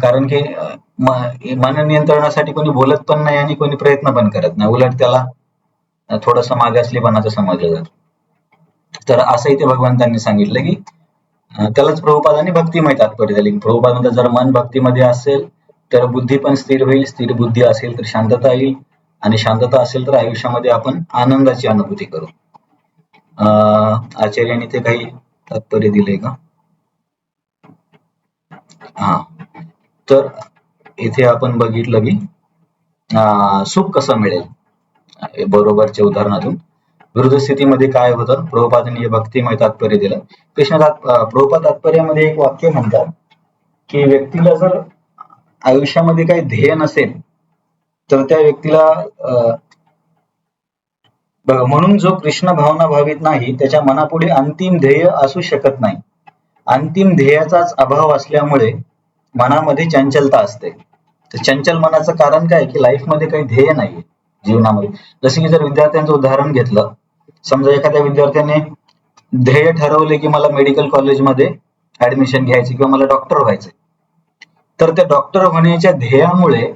A: कारण की मन नियंत्रणासाठी कोणी बोलत पण नाही आणि कोणी प्रयत्न पण करत नाही. उलट त्याला थोडंसं मागासलेपणाचं समजलं जातं. तर असं इथे भगवंतांनी सांगितलं की त्यालाच प्रभुपादांनी भक्तिमय तात्पर्य दिले. प्रभुपाद म्हणतात जर मन भक्तीमध्ये असेल तर बुद्धी पण स्थिर होईल, स्थिर बुद्धी असेल तर शांतता येईल आणि शांतता असेल तर आयुष्यामध्ये आपण आनंदाची अनुभूती करू. आचार्यांनी ते काही तात्पर्य दिले का? हा, तर इथे आपण बघितलं की सुख कसं मिळेल बरोबरच्या उदाहरणातून. विरुद्ध स्थितीमध्ये काय होतं, प्रभुपादांनी हे भक्तिमय तात्पर्य दिलं. प्रभुपाद तात्पर्यामध्ये एक वाक्य म्हणतात की व्यक्तीला जर आयुष्यामध्ये काही ध्येय नसेल तर त्या व्यक्तीला म्हणून जो कृष्ण भावना भावित नाही त्याच्या मनापुढे अंतिम ध्येय असू शकत नाही. अंतिम ध्येयाचाच अभाव असल्यामुळे मनामध्ये चंचलता असते. तर चंचल मनाचं कारण काय की लाईफ मध्ये काही ध्येय नाहीये जीवनामध्ये. जसं की जर विद्यार्थ्यांचं उदाहरण घेतलं, समजा एखाद्या विद्यार्थ्याने ध्येय ठरवले की मला मेडिकल कॉलेजमध्ये ऍडमिशन घ्यायचे किंवा मला डॉक्टर व्हायचे, तर त्या डॉक्टर होण्याच्या ध्येयामुळे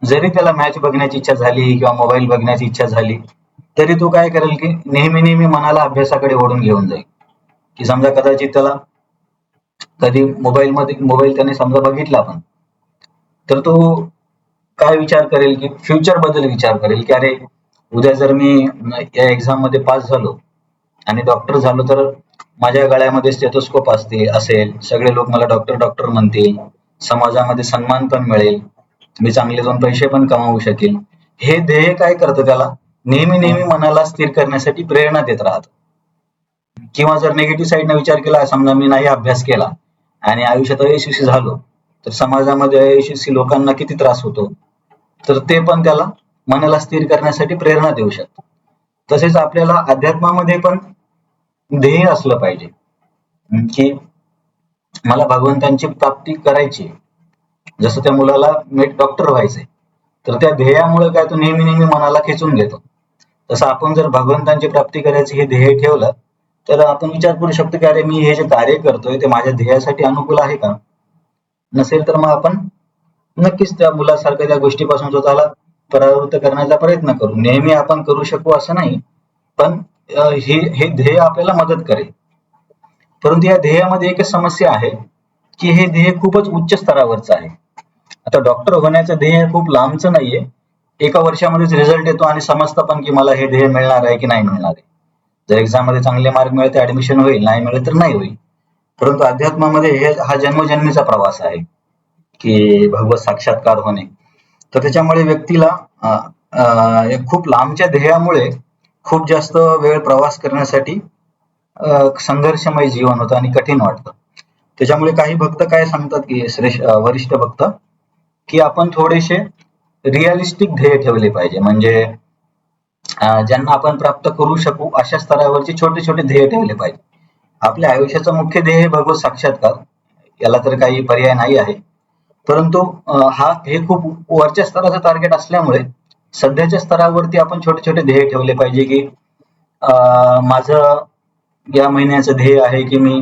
A: जरी त्याला मॅच बघण्याची इच्छा झाली किंवा मोबाईल बघण्याची इच्छा झाली तरी तो काय करेल की नेहमी मनाला अभ्यासाकडे ओढून घेऊन जाईल. की समजा कदाचित त्याला कधी मोबाईल त्याने समजा बघितला पण, तर तो काय विचार करेल की फ्युचर बद्दल विचार करेल की अरे उद्या जर मी या एक्झाम मध्ये पास झालो आणि डॉक्टर झालो तर माझ्या गळ्यामध्ये स्टेथोस्कोप असेल, सगळे लोक मला डॉक्टर म्हणतील, समाजामध्ये सन्मान पण मिळेल, मी चांगले 2 पैसे पण कमावू शकेल. हे ध्येय काय करतं त्याला नेहमी मनाला स्थिर करण्यासाठी प्रेरणा देत राहत. किंवा जर निगेटिव्ह साईडने विचार केला, समजा मी नाही अभ्यास केला आणि आयुष्यात अयशस्वी झालो तर समाजामध्ये अयशस्वी लोकांना किती त्रास होतो, तर ते पण त्याला मनाला स्थिर करण्यासाठी प्रेरणा देऊ शकतो. तसेच आपल्याला अध्यात्मामध्ये पण ध्येय असलं पाहिजे की मला भगवंतांची प्राप्ती करायची. जसं त्या मुलाला डॉक्टर व्हायचंय तर त्या ध्येयामुळे काय तो नेहमी मनाला खेचून घेतो. तसं आपण जर भगवंतांची प्राप्ती करायची हे ध्येय ठेवलं तर आपण विचार करू शकतो की अरे मी हे जे कार्य करतोय ते माझ्या ध्येयासाठी अनुकूल आहे का? नसेल तर मग आपण नक्कीच त्या मुलासारख्या त्या गोष्टीपासून स्वतःला परावृत्त करण्याचा प्रयत्न करू. नेहमी आपण करू शकू असं नाही, पण हे ध्येय आपल्याला मदत करेल. परंतु या ध्येयामध्ये एकच समस्या आहे की हे ध्येय खूपच उच्च स्तरावरचं आहे. आता डॉक्टर होण्याचं ध्येय खूप लांबचं नाहीये. एका वर्षामध्येच रिझल्ट येतो आणि समजतं पण की मला हे ध्येय मिळणार आहे की नाही मिळणार आहे. जर एक्झाम मध्ये चांगले मार्क मिळते ऍडमिशन होईल, नाही मिळेल तर नाही होईल. परंतु अध्यात्मामध्ये हा जन्मजन्मीचा प्रवास आहे की भगवत साक्षात्कार होणे. तर त्याच्यामुळे व्यक्तीला खूप लांबच्या ध्येयामुळे खूप जास्त वेळ प्रवास करण्यासाठी संघर्षमय जीवन होतं आणि कठीण वाटतं. त्याच्यामुळे काही भक्त काय सांगतात की वरिष्ठ भक्त की आपण थोडेसे रिअलिस्टिक ध्येय ठेवले पाहिजे. म्हणजे ज्यांना आपण प्राप्त करू शकू अशा स्तरावरचे छोटे ध्येय ठेवले पाहिजे. आपल्या आयुष्याचं मुख्य ध्येय हे भगवत साक्षात्कार, याला तर काही पर्याय नाही आहे. परंतु हे खूप वरच्या स्तराचं टार्गेट असल्यामुळे सध्याच्या स्तरावरती आपण छोटे ध्येय ठेवले पाहिजे की माझं या महिन्याचं ध्येय आहे की मी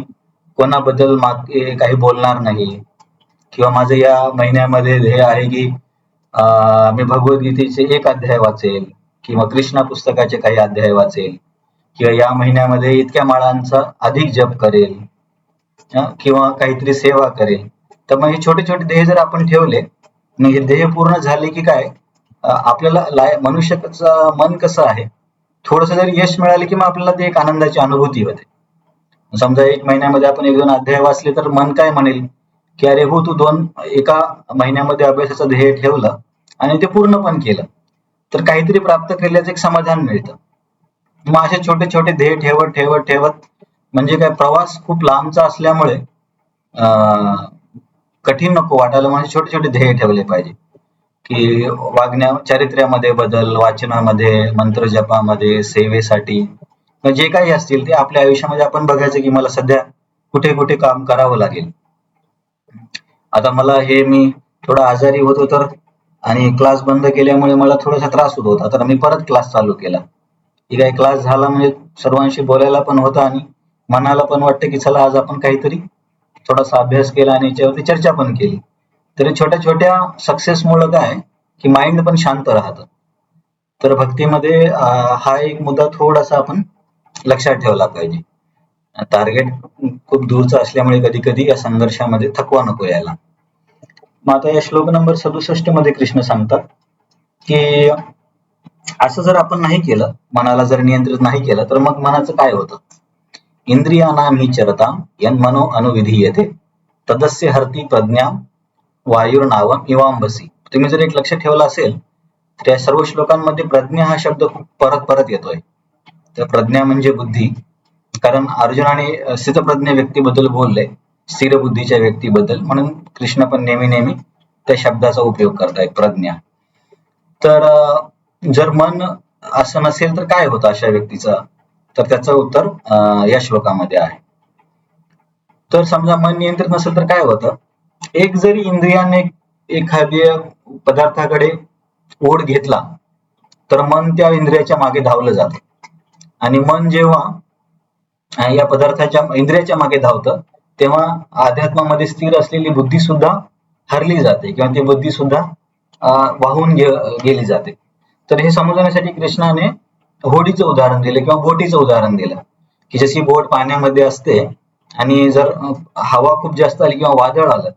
A: कोणाबद्दल काही बोलणार नाही, किंवा माझं या महिन्यामध्ये ध्येय आहे की मी भगवद्गीतेचे 1 अध्याय वाचेल किंवा कृष्णा पुस्तकाचे काही अध्याय वाचेल किंवा या महिन्यामध्ये इतक्या माळांचा अधिक जप करेल किंवा काहीतरी सेवा करेल. तर मग हे छोटे ध्येय जर आपण ठेवले, मग हे ध्येय पूर्ण झाले की काय आपल्याला मनुष्याचं मन कसं आहे, थोडस जरी यश मिळाले की मग आपल्याला ते एक आनंदाची अनुभूती होते. समजा 1 महिन्यामध्ये आपण 1-2 अध्याय वाचले तर मन काय म्हणेल की अरे हो, तू 1 महिन्यामध्ये अभ्यासाचं ध्येय ठेवलं आणि ते पूर्ण पण केलं. तर काहीतरी प्राप्त केल्याचं एक समाधान मिळतं. मग असे छोटे छोटे ध्येय ठेवत ठेवत ठेवत म्हणजे काय, प्रवास खूप लांबचा असल्यामुळे कठीण नको वाटायला म्हणजे छोटे छोटे ध्येय ठेवले पाहिजे, की चारित्र्यामध्ये बदल, वाचनामध्ये, मंत्र जपामध्ये, सेवेसाठी जे काही असतील ते आपल्या आयुष्यामध्ये आपण बघायचं की मला सध्या कुठे कुठे काम करावं लागेल. आता मला मी थोडा आजारी होतो तर आणि क्लास बंद केल्यामुळे मला थोडासा त्रास होत होता, तर मी परत क्लास चालू केला. की काही क्लास झाला म्हणजे सर्वांशी बोलायला पण होतं आणि मनाला पण वाटतं की चला आज आपण काहीतरी थोडासा अभ्यास केला आणि याच्यावरती चर्चा पण केली. तरी छोट्या छोट्या सक्सेसमुळे काय की माइंड पण शांत राहतं. तर भक्तीमध्ये हा एक मुद्दा थोडासा आपण लक्षात ठेवला पाहिजे. टार्गेट खूप दूरचं असल्यामुळे कधी कधी या संघर्षामध्ये थकवा नको यायला. मग आता या श्लोक नंबर 67 मध्ये कृष्ण सांगतात की असं जर आपण नाही केलं, मनाला जर नियंत्रित नाही केलं, तर मग मनाचं काय होतं. इंद्रियानां हि चरता यन्मनो अनुविधीयते तदस्य हरती प्रज्ञा वायुर्नावम इवांबसी. तुम्ही जर एक लक्ष ठेवलं असेल तर या सर्व श्लोकांमध्ये प्रज्ञा हा शब्द खूप परत परत येतोय. तर प्रज्ञा म्हणजे बुद्धी, कारण अर्जुनाने स्थितप्रज्ञ व्यक्तीबद्दल बोलले, स्थिर बुद्धीच्या व्यक्तीबद्दल, म्हणून कृष्ण पण नेहमी नेहमी त्या शब्दाचा उपयोग करतायत, प्रज्ञा. तर जर मन असं नसेल तर काय होतं अशा व्यक्तीचं, तर त्याचं उत्तर या श्लोकामध्ये आहे. तर समजा मन नियंत्रित नसेल तर काय होतं, एक जरी इंद्रियाने एखाद्या पदार्थाकडे ओढ घेतला तर मन त्या इंद्रियाच्या मागे धावलं जातं, आणि मन जेव्हा या पदार्थाच्या इंद्रियाच्या मागे धावतं तेव्हा अध्यात्मामध्ये स्थिर असलेली बुद्धी सुद्धा हरली जाते किंवा ती बुद्धी सुद्धा वाहून गेली जाते. तर हे समजण्यासाठी कृष्णाने होडीचं उदाहरण दिलं किंवा बोटीचं उदाहरण दिलं, की जशी बोट पाण्यामध्ये असते आणि जर हवा खूप जास्त आली किंवा वादळ आलं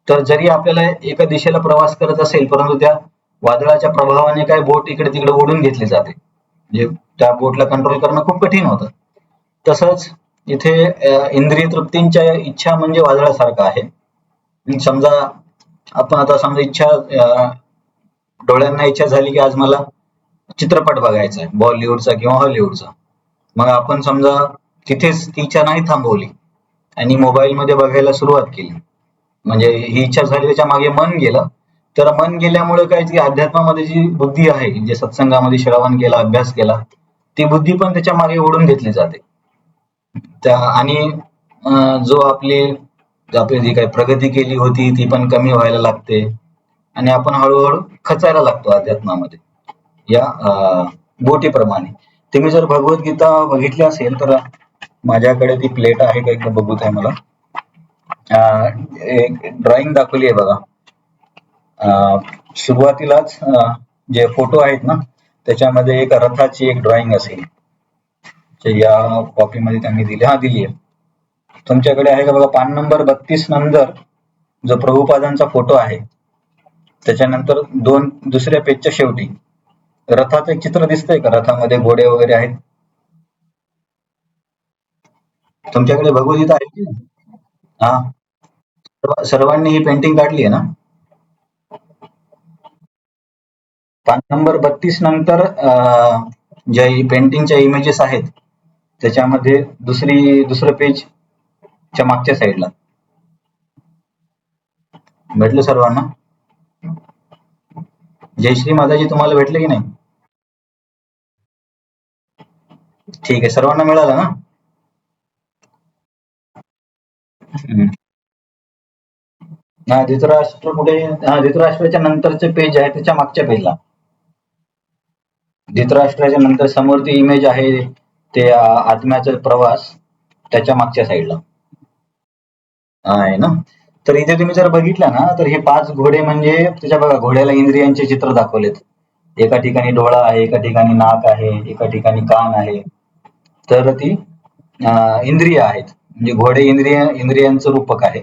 A: तर जरी आपल्याला एका दिशेला प्रवास करत असेल परंतु त्या वादळाच्या प्रभावाने काय बोट इकडे तिकडे ओढून घेतली जाते, म्हणजे त्या बोटला कंट्रोल करणं खूप कठीण होतं. तसंच इथे इंद्रिय तृप्तींच्या इच्छा म्हणजे वादळासारखं आहे. समजा आपण आता समजा डोळ्यांना इच्छा झाली की आज मला चित्रपट बघायचा आहे, बॉलिवूडचा किंवा हॉलिवूडचा. मग आपण समजा तिथेच ती इच्छा नाही थांबवली आणि मोबाईल मध्ये बघायला सुरुवात केली, म्हणजे ही इच्छा झाली, त्याच्या मागे मन गेलं. तर मन गेल्यामुळे काय, की अध्यात्मामध्ये जी बुद्धी आहे, जे सत्संगामध्ये श्रवण केला, अभ्यास केला, ती बुद्धी पण त्याच्या मागे ओढून घेतली जाते. आणि जो आपली जी काही प्रगती केली होती ती पण कमी व्हायला लागते आणि आपण हळूहळू खचायला लागतो अध्यात्मामध्ये, या बोटीप्रमाणे. तुम्ही जर भगवद्गीता बघितली असेल तर माझ्याकडे ती प्लेट आहे का एकदा बघूत आहे मला. एक ड्रॉइंग दाखवली आहे बघा. सुरुवातीलाच जे फोटो आहेत ना त्याच्यामध्ये एक रथाची एक ड्रॉइंग असेल, या कॉपीमध्ये त्यांनी दिली आहे. तुमच्याकडे आहे का बघा. पान नंबर 32 नंतर जो प्रभुपादांचा फोटो आहे त्याच्यानंतर दुसऱ्या पेजच्या शेवटी रथाचं एक चित्र दिसतंय का, रथामध्ये घोडे वगैरे आहेत. तुमच्याकडे भगवद्गीता आहे की हा, सर्वांनी ही पेंटिंग काढली आहे ना. पान नंबर 32 नंतर ज्या पेंटिंगच्या इमेजेस आहेत त्याच्यामध्ये दुसरं पेज च्या मागच्या साईडला भेटलं सर्वांना. जयश्री माताजी तुम्हाला भेटले की नाही. ठीक आहे, सर्वांना मिळालं ना. धृतराष्ट्र कुठे, धृतराष्ट्राच्या नंतरचे पेज आहे त्याच्या मागच्या पेजला. धृतराष्ट्राच्या नंतर समोर ती इमेज आहे ते आत्म्याचा प्रवास, त्याच्या मागच्या साईडला आहे ना. तर इथे तुम्ही जर बघितलं ना तर हे 5 घोडे म्हणजे त्याच्या बघा घोड्याला इंद्रियांचे चित्र दाखवलेत. एका ठिकाणी डोळा आहे, एका ठिकाणी नाक आहे, एका ठिकाणी कान आहे. तर ती इंद्रिय आहेत, म्हणजे घोडे इंद्रियांचं रूपक आहे.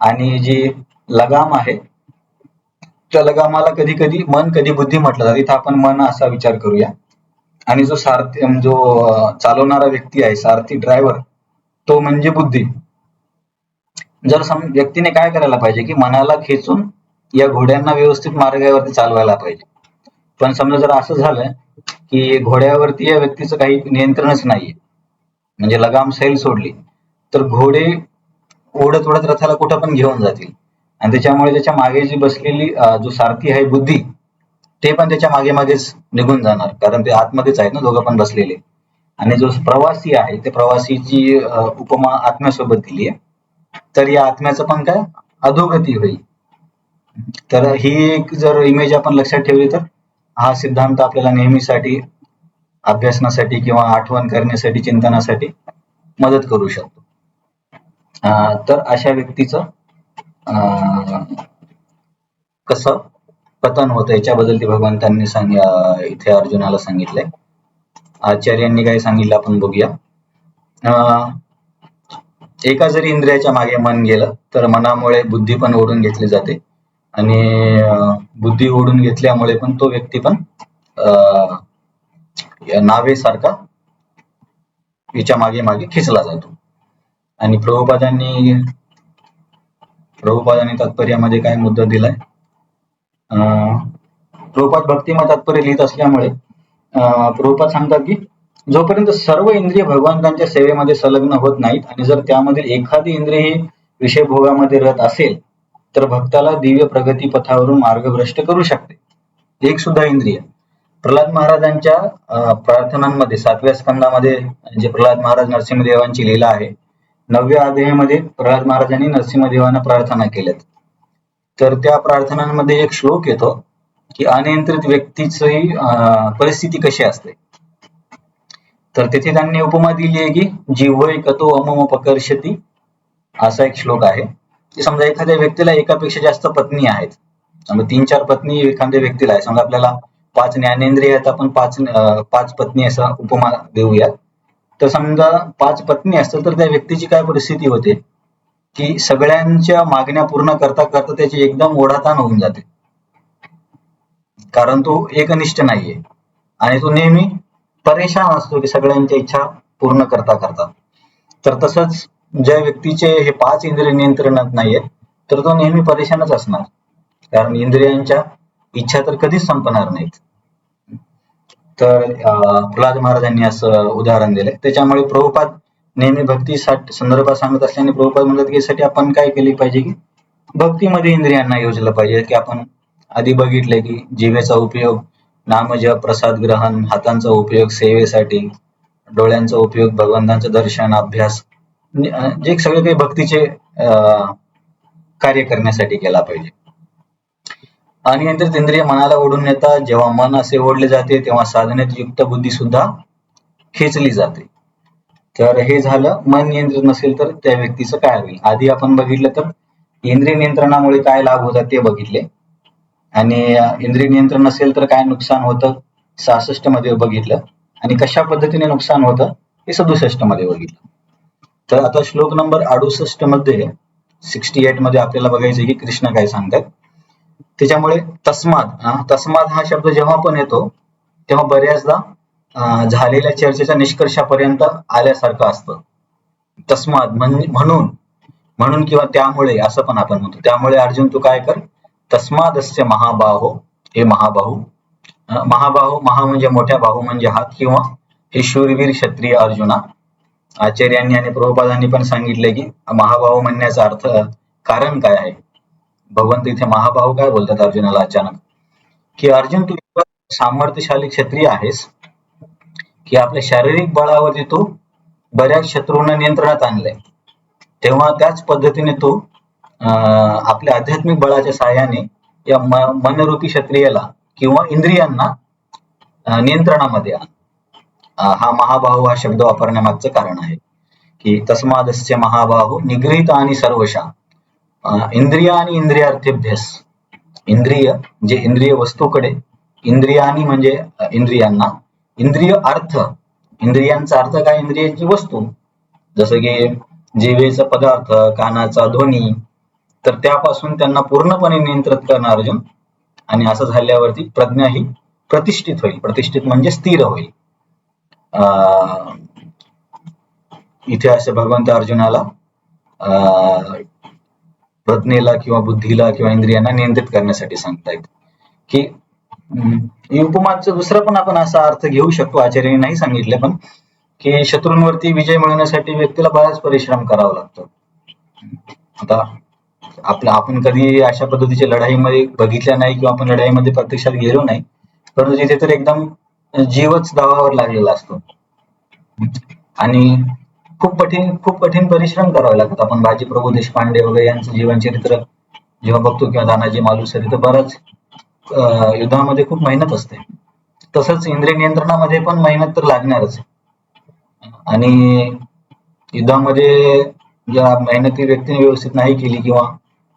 A: आणि जी लगाम आहे त्या लगामाला कधी कधी मन कधी बुद्धी म्हटलं जातं. इथं आपण मन असा विचार करूया. आणि जो चालवणारा व्यक्ती आहे, सारथी ड्रायव्हर, तो म्हणजे बुद्धी. जर व्यक्तीने काय करायला पाहिजे की मनाला खेचून या घोड्यांना व्यवस्थित मार्गावरती चालवायला पाहिजे. पण समजा जर असं झालं की घोड्यावरती या व्यक्तीचं काही नियंत्रणच नाहीये, म्हणजे लगाम सैल सोडली तर घोडे ओढत ओढत रथाला कुठं पण घेऊन जातील आणि त्याच्यामुळे त्याच्या मागे जी बसलेली जो सारथी आहे बुद्धी, ते पण त्याच्या मागे मागेच निघून जाणार, कारण ते आतमध्येच आहेत ना दोघं पण बसलेले. आणि जो प्रवासी आहे त्या प्रवासीची उपमा आत्म्यासोबत दिली आहे, तर या आत्म्याचं पण काय अधोगती होईल. तर ही एक जर इमेज आपण लक्षात ठेवली तर हा सिद्धांत आपल्याला नेहमीसाठी अभ्यासनासाठी किंवा आठवण करण्यासाठी, चिंतनासाठी मदत करू शकतो. तर अशा व्यक्तीचं कसं पतन होतं याच्याबद्दल ते भगवंतांनी इथे अर्जुनाला सांगितलंय. आचार्यांनी काय सांगितलं आपण बघूया. एका जरी इंद्रियाच्या मागे मन गेलं तर मनामुळे बुद्धी पण ओढून घेतली जाते आणि बुद्धी ओढून घेतल्यामुळे पण तो व्यक्ती पण नावेसारखा याच्या मागे मागे खेचला जातो. आणि प्रभुपादांनी तात्पर्यामध्ये काय मुद्दा दिलाय, प्रभुपाद भक्तिमय तात्पर्य लिहित असल्यामुळे प्रभुपाद सांगतात की जोपर्यंत सर्व इंद्रिय भगवंतांच्या सेवेमध्ये संलग्न होत नाहीत आणि जर त्यामधील एखादी इंद्रिय ही विषय भोगामध्ये रत असेल तर भक्ताला दिव्य प्रगती पथावरून मार्गभ्रष्ट करू शकते. एक सुद्धा इंद्रिय प्रल्हाद महाराजांच्या प्रार्थनांमध्ये 7व्या स्कंदामध्ये जे प्रल्हाद महाराज नरसिंहदेवांची लीला आहे, 9व्या अध्यायामध्ये प्रल्हाद महाराजांनी नरसिंहदेवांना प्रार्थना केल्यात. तर त्या प्रार्थनांमध्ये एक श्लोक येतो की अनियंत्रित व्यक्तीची परिस्थिती कशी असते. तर तिथे त्यांनी उपमा दिली आहे की जिव्हैकतो अमम पकर्षती, असा एक श्लोक आहे की समजा एखाद्या व्यक्तीला एकापेक्षा जास्त पत्नी आहेत, समजा 3-4 पत्नी एखाद्या व्यक्तीला आहे, समजा आपल्याला 5 ज्ञानेंद्रिय आहेत, आपण 5 पत्नी असा उपमा देऊयात. तर समजा 5 पत्नी असतील तर त्या व्यक्तीची काय परिस्थिती होते की सगळ्यांच्या मागण्या पूर्ण करता करता त्याची एकदम ओढाताण होऊन जाते, कारण तो एकनिष्ठ नाहीये आणि तो नेहमी परेशान असतो की सगळ्यांच्या इच्छा पूर्ण करता करता. तर तसंच ज्या व्यक्तीचे हे 5 इंद्रिय नियंत्रणात नाहीयेत तर तो नेहमी परेशानच असणार, कारण इंद्रियांच्या इच्छा तर कधीच संपणार नाहीत. तर प्रल्हाद महाराजांनी असं उदाहरण दिलंय. त्याच्यामुळे प्रभुपाद नेहमी भक्ती संदर्भात सांगत असल्याने प्रभुपाद म्हणतात की यासाठी आपण काय केले पाहिजे की भक्तीमध्ये इंद्रियांना योजलं पाहिजे. की आपण आधी बघितलंय की जिभेचा उपयोग नामजप, प्रसाद ग्रहण, हातांचा उपयोग सेवेसाठी, डोळ्यांचा उपयोग भगवंतांचं दर्शन, अभ्यास, जे सगळे काही भक्तीचे कार्य करण्यासाठी केला पाहिजे. अनियंत्रित इंद्रिय मनाला ओढून नेतात. जेव्हा मन असे ओढले जाते तेव्हा साधनेत युक्त बुद्धी सुद्धा खेचली जाते. तर हे झालं मन नियंत्रित नसेल तर त्या व्यक्तीचं काय होईल. आधी आपण बघितलं तर इंद्रिय नियंत्रणामुळे काय लाभ होतात ते बघितले, आणि इंद्रिय नियंत्रण नसेल तर काय नुकसान होतं 66 मध्ये बघितलं, आणि कशा पद्धतीने नुकसान होतं हे 67 मध्ये बघितलं. तर आता श्लोक नंबर 68 मध्ये 68 मध्ये आपल्याला बघायचं की कृष्ण काय सांगतात. त्याच्यामुळे तस्माद हा शब्द जेव्हा पण येतो तेव्हा बऱ्याचदा झालेल्या चर्चेच्या निष्कर्षापर्यंत आल्यासारखं असतं. तस्माद म्हणून किंवा त्यामुळे असं पण आपण म्हणतो. त्यामुळे अर्जुन तू काय कर, तस्मादस्य महाबाहो, हे महाबाहू, महा म्हणजे मोठ्या, बाहू म्हणजे हात, किंवा हे शूरवीर क्षत्रिय अर्जुना. आचार्यांनी आणि प्रभुपादांनी पण सांगितले की महाबाहू म्हणण्याचा अर्थ कारण काय आहे. भगवंत इथे महाबाहू काय बोलतात अर्जुनाला अचानक, की अर्जुन तू सामर्थ्यशाली क्षत्रिय आहेस की आपल्या शारीरिक बळावरती तू बऱ्याच शत्रूंना नियंत्रणात आणलंय, तेव्हा त्याच पद्धतीने तू आपल्या आध्यात्मिक बळाच्या साहाय्याने या मनरूपी क्षत्रियाला किंवा इंद्रियांना नियंत्रणामध्ये आण. हा महाबाहू हा शब्द वापरण्यामागचं कारण आहे की तस्मादस्य महाबाहू निगृहीत आणि सर्वशा इंद्रिय आणि इंद्रियार्थेभ्यस. इंद्रिय म्हणजे इंद्रिय वस्तूकडे, इंद्रियानी म्हणजे इंद्रियांना, इंद्रिय अर्थ, इंद्रियांचा अर्थ काय, इंद्रियांची वस्तू, जसं की जिभेचा पदार्थ, कानाचा ध्वनी, तर त्यापासून त्यांना पूर्णपणे नियंत्रित करणार अर्जुन. आणि असं झाल्यावरती प्रज्ञा ही प्रतिष्ठित होईल. प्रतिष्ठित म्हणजे स्थिर होईल. इथे असे भगवंत अर्जुनाला प्रज्ञेला किंवा बुद्धीला किंवा इंद्रियांना नियंत्रित करण्यासाठी सांगतायत की ही उपमाचं दुसरा पण आपण असा अर्थ घेऊ शकतो, आचार्याने नाही सांगितलं पण, की शत्रूंवरती विजय मिळवण्यासाठी व्यक्तीला बराच परिश्रम करावा लागतो. आता आपण कधी अशा पद्धतीच्या लढाईमध्ये बघितल्या नाही किंवा आपण लढाईमध्ये प्रत्यक्षात गेलो नाही, परंतु तिथे तर एकदम जीवच दावावर लागलेला असतो आणि खूप कठीण परिश्रम करावे लागतात. आपण बाजीप्रभू देशपांडे वगैरे यांचं जीवनचरित्र जेव्हा बघतो किंवा तानाजी मालुसरे, तर बराच युद्धामध्ये खूप मेहनत असते. तसंच इंद्रिय नियंत्रणामध्ये पण मेहनत तर लागणारच. आणि युद्धामध्ये ज्या मेहनती व्यक्तीने व्यवस्थित नाही केली किंवा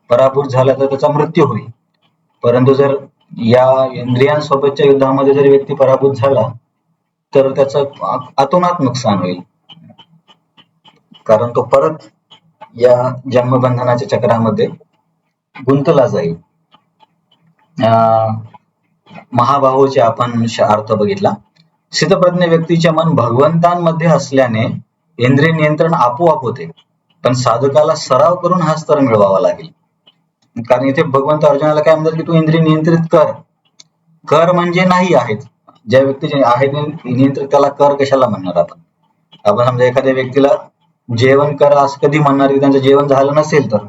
A: पराभूत झाला तर त्याचा मृत्यू होईल. परंतु जर या इंद्रियांसोबतच्या युद्धामध्ये जर व्यक्ती पराभूत झाला तर त्याचं अतोनात नुकसान होईल, कारण तो परत या जन्मबंधनाच्या चक्रामध्ये गुंतला जाईल. महाबाहोचे आपण अर्थ बघितला. स्थितप्रज्ञ व्यक्तीचे मन भगवंतांमध्ये असल्याने इंद्रिय नियंत्रण आपोआप होते, पण साधकाला सराव करून हा स्तर मिळवावा लागेल. कारण इथे भगवंत अर्जुनाला काय म्हणतात की तू इंद्रिय नियंत्रित कर म्हणजे नाही आहेत. ज्या व्यक्तीचे आहेत नियंत्रित त्याला कर कशाला म्हणणार आपण समजा एखाद्या व्यक्तीला जेवण करा असं कधी म्हणणार की त्यांचं जेवण झालं नसेल तर?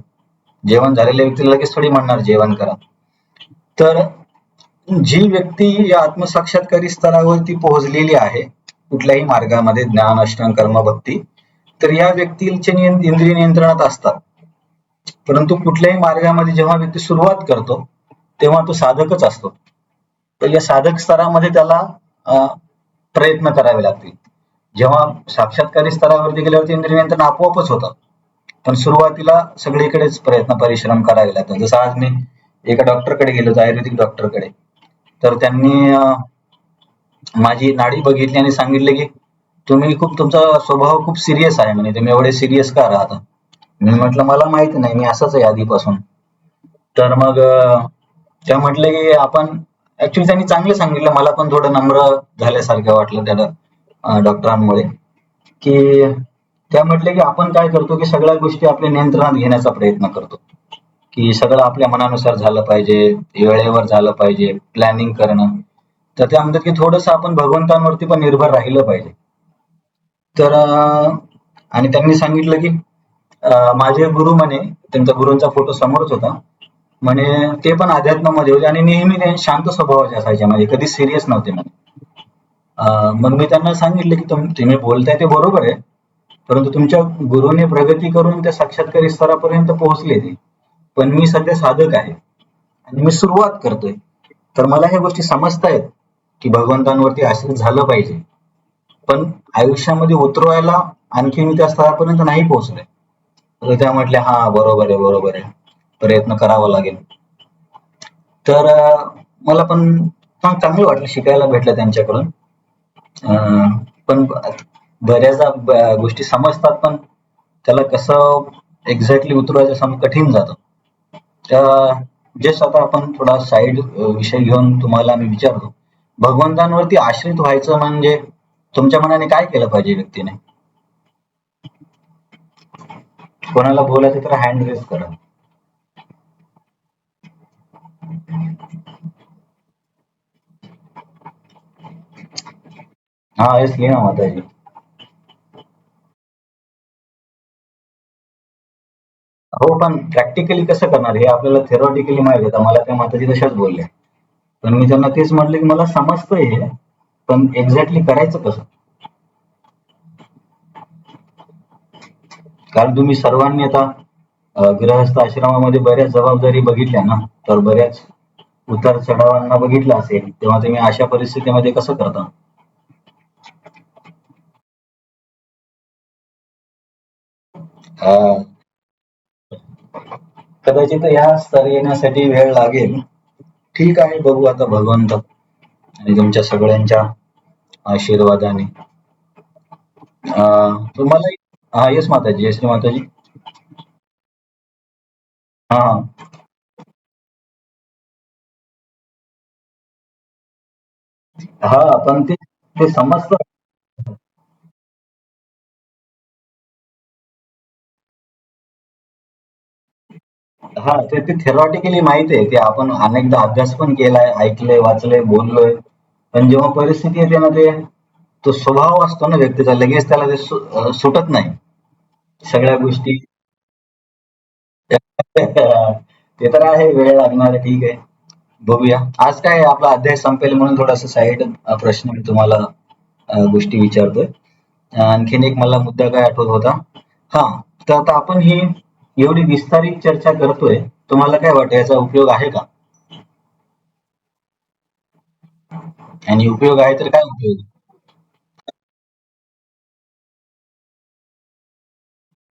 A: जेवण झालेल्या व्यक्तीला लगेच थोडी म्हणणार जेवण करा. तर जी व्यक्ती या आत्मसाक्षात्कारी स्तरावरती पोहोचलेली आहे कुठल्याही मार्गामध्ये, ज्ञान, अष्टांग, कर्म, भक्ती, तर या व्यक्तीचे इंद्रिय नियंत्रणात असतात. परंतु कुठल्याही मार्गामध्ये जेव्हा व्यक्ती सुरुवात करतो तेव्हा तो साधकच असतो. तर या साधक स्तरामध्ये त्याला प्रयत्न करावे लागतील. जेव्हा साक्षात्कारी स्तरावरती गेल्यावरती इंद्रिय नियंत्रण आपोआपच होतं, पण सुरुवातीला सगळीकडेच परिश्रम करावे लागतात. जसं आज मी एका डॉक्टरकडे गेलो होतो, आयुर्वेदिक डॉक्टरकडे, तर त्यांनी माझी नाडी बघितली आणि सांगितले की तुमचा स्वभाव खूप सिरियस आहे म्हणे, तुम्ही एवढे सिरियस का राहता? मी म्हटलं मला माहिती नाही, मी असंच आहे आधीपासून. तर मग त्या म्हटले की आपण ऍक्च्युली त्यांनी चांगलं सांगितलं, मला पण थोडं नम्र झाल्यासारखं वाटलं त्या डॉक्टरांमुळे, की त्या म्हटले की आपण काय करतो की सगळ्या गोष्टी आपल्या नियंत्रणात घेण्याचा प्रयत्न करतो, की सगळं आपल्या मनानुसार झालं पाहिजे, वेळेवर झालं पाहिजे, प्लॅनिंग करणं. तर त्या म्हणतात की थोडंसं आपण भगवंतांवरती पण निर्भर राहिलं पाहिजे. तर आणि त्यांनी सांगितलं की माझे गुरु म्हणे, त्यांचा गुरूंचा फोटो समोरच होता म्हणे, ते पण अध्यात्मामध्ये होते आणि नेहमी ते शांत स्वभावाचे असायचे, म्हणजे कधी सिरियस नव्हते म्हणे. मग मी त्यांना सांगितलं की तुम्ही बोलताय ते बरोबर आहे, परंतु तुमच्या गुरुने प्रगती करून त्या साक्षात्कारी स्तरापर्यंत पोहोचले ते, पण मी सध्या साधक आहे आणि मी सुरुवात करतोय. तर मला ह्या गोष्टी समजतायत की भगवंतांवरती आश्रित झालं पाहिजे, पण आयुष्यामध्ये उतरवायला आणखी मी त्या स्तरापर्यंत नाही पोहोचलोय. तर त्या म्हटल्या हा बरोबर आहे, प्रयत्न करावा लागेल. तर मला पण चांगलं वाटलं, शिकायला भेटलं त्यांच्याकडून. पण बऱ्याचदा गोष्टी समजतात, पण त्याला कसं एक्झॅक्टली उतरवायचं कठीण जातं. त्या जस्ट आता आपण थोडा साईड विषय घेऊन तुम्हाला मी विचारतो, भगवंतांवरती आश्रित व्हायचं म्हणजे तुमच्या मनाने काय केलं पाहिजे व्यक्तीने? कोणाला बोलायचं तर हँड रेस करा. हा येस लिहा माताजी. हो, पण प्रॅक्टिकली कसं करणार हे आपल्याला थेरॉटिकली माहिती आहे. मला त्या माताजी तशाच बोलल्या, पण मी त्यांना तेच म्हटलं की मला समजतंय हे, पण एक्झॅक्टली करायचं कसं? कारण तुम्ही सर्वांनी आता गृहस्थ आश्रमामध्ये बऱ्याच जबाबदारी बघितल्या ना, तर बऱ्याच उतार चढावांना बघितलं असेल, तेव्हा तुम्ही अशा परिस्थितीमध्ये कसं करता? अं, कदाचित ह्या स्तर येण्यासाठी वेळ लागेल. ठीक आहे, बघू आता भगवंत आणि तुमच्या सगळ्यांच्या आशीर्वादाने. तुम्हाला हा येस माताजी, येस माताजी. हा हा पण ते समजतं. हा ते थेरॉटिकली माहिती आहे, की आपण अनेकदा अभ्यास पण केलाय, ऐकलंय, वाचलंय, बोललोय. पण जेव्हा परिस्थिती येते ना, ते तो स्वभाव असतो ना व्यक्तीचा, लगेच त्याला ते सुटत नाही सगळ्या गोष्टी. ते तर आहे, वेळ लागणार, ठीक आहे. बघूया. आज काय आपला अध्याय संपेल म्हणून थोडासा साईड प्रश्न मी तुम्हाला गोष्टी विचारतोय. आणखीन एक मला मुद्दा काय आठवत होता. हा, तर आता आपण ही एवढी विस्तारित चर्चा करतोय, तुम्हाला काय वाटतं याचा उपयोग आहे का? आणि उपयोग आहे तर काय उपयोग?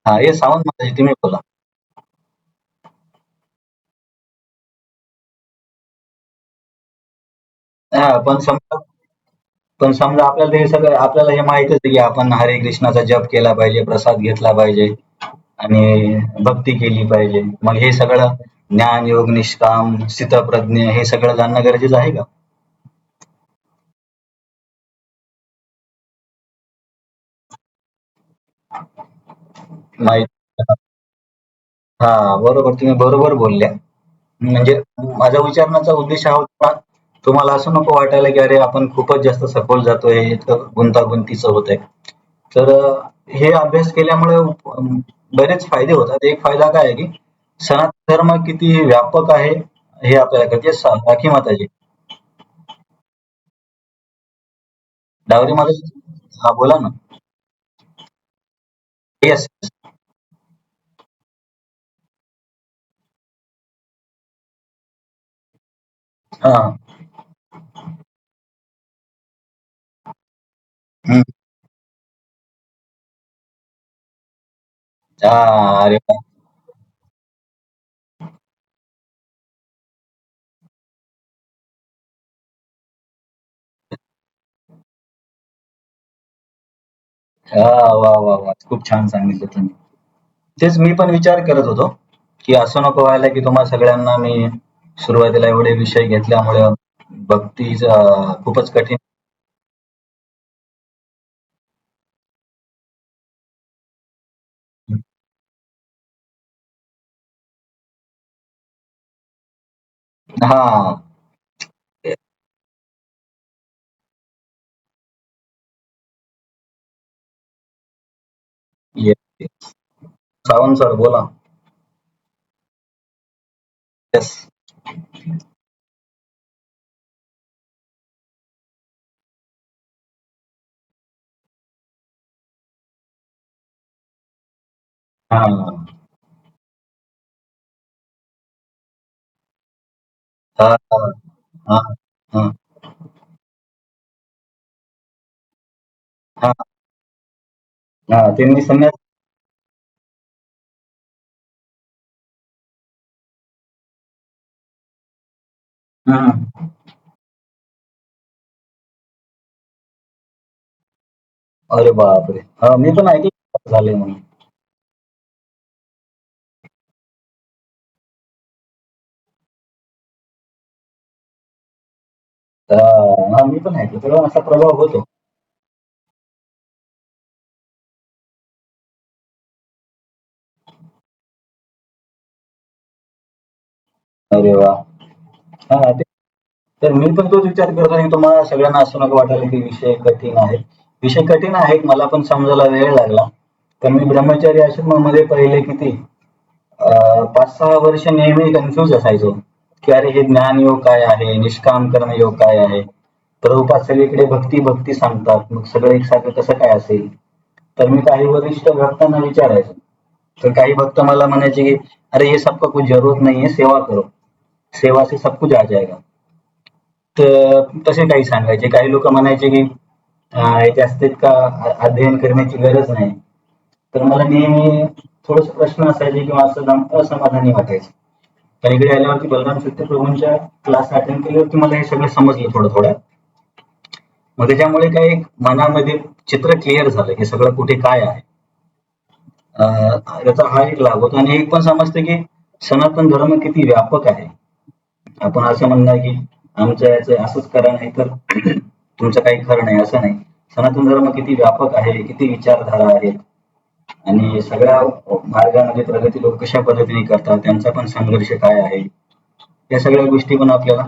A: हा, हे सावंत माताजी, तुम्ही बोला. हा, पण समजा आपल्याला हे सगळं, आपल्याला हे माहितच आहे की आपण हरे कृष्णाचा जप केला पाहिजे, प्रसाद घेतला पाहिजे आणि भक्ती केली पाहिजे. मग हे सगळं ज्ञान, योग, निष्काम, स्थितप्रज्ञ हे सगळं जाणणं गरजेचं आहे का? माहित. हा, बरोबर, तुम्ही बरोबर बोलल्या. म्हणजे माझा विचारण्याचा उद्देश हा होता, तुम्हाला असं नको वाटायला की अरे आपण खूपच जास्त सखोल जातोय, इतकं गुंतागुंतीचं होतंय. तर हे अभ्यास केल्यामुळे बरेच फायदे होतात. एक फायदा काय आहे की सनातन धर्म किती व्यापक आहे हे आपल्याला कळते. राखी माताजी, डावरी माता. हा, बोला ना. येस. हा. हम्म. हा. अरे वा. हा, वा वा वा, खूप छान सांगितलं तुम्ही. तेच मी पण विचार करत होतो की असं नको व्हायला की तुम्हा सगळ्यांना मी सुरुवातीला एवढे विषय घेतल्यामुळे भक्ती खूपच कठीण. हा. येस. सावंत सर, बोला. येस. हा. हा. हा. हा. हा. हा, त्यांनी संन्यास. हा. अरे बापरे, हा, मी पण ऐकलं झाले म्हणून. हा. हा, मी पण ऐकलं, तेव्हा असा प्रभाव होतो. अरे वा. हा, तर मी पण तोच विचार करतो की तुम्हाला सगळ्यांना असं नको वाटायला की विषय कठीण आहे. विषय कठीण आहेत, मला पण समजायला वेळ लागला. पण मी ब्रह्मचारी आश्रम मध्ये पहिले किती 5-6 वर्ष नेहमी कन्फ्युज असायचो की अरे हे ज्ञान योग काय आहे, निष्काम कर्म योग काय आहे. प्रभुपाद सगळीकडे भक्ती भक्ती सांगतात, मग सगळं एकसारखं कसं काय असेल. तर मी काही वरिष्ठ भक्तांना विचारायचो. तर काही भक्त मला म्हणायचे की अरे ये सबका कुछ जरूरत नहीं है, सेवा करो, सेवा से सब कुछ आ जाएगा. तर तसे काही सांगायचे. काही लोक म्हणायचे की जास्त इतका अध्ययन करण्याची गरज नाही. तर मला नेहमी थोडस प्रश्न असायचे किंवा असं असमाधानी वाटायचं. पण इकडे आल्यावरती बलराम सत्य प्रभूंच्या क्लास अटेंड केल्यावरती मला हे सगळं समजलं थोडं थोडं. मग त्याच्यामुळे काय एक मनामध्ये चित्र क्लिअर झालं की सगळं कुठे काय आहे. याचा हा एक लाभ होतो आणि एक पण समजतं की सनातन धर्म किती व्यापक आहे. आपण असं म्हणणार की आमच्या याचं असंच करा नाही तर तुमचं काही खरं नाही, असं नाही. सनातन धर्म किती व्यापक आहे, किती विचारधारा आहेत. आणि सगळ्या मार्गामध्ये प्रगती लोक कशा पद्धतीने करतात, त्यांचा पण संघर्ष काय आहे, या सगळ्या गोष्टी पण आपल्याला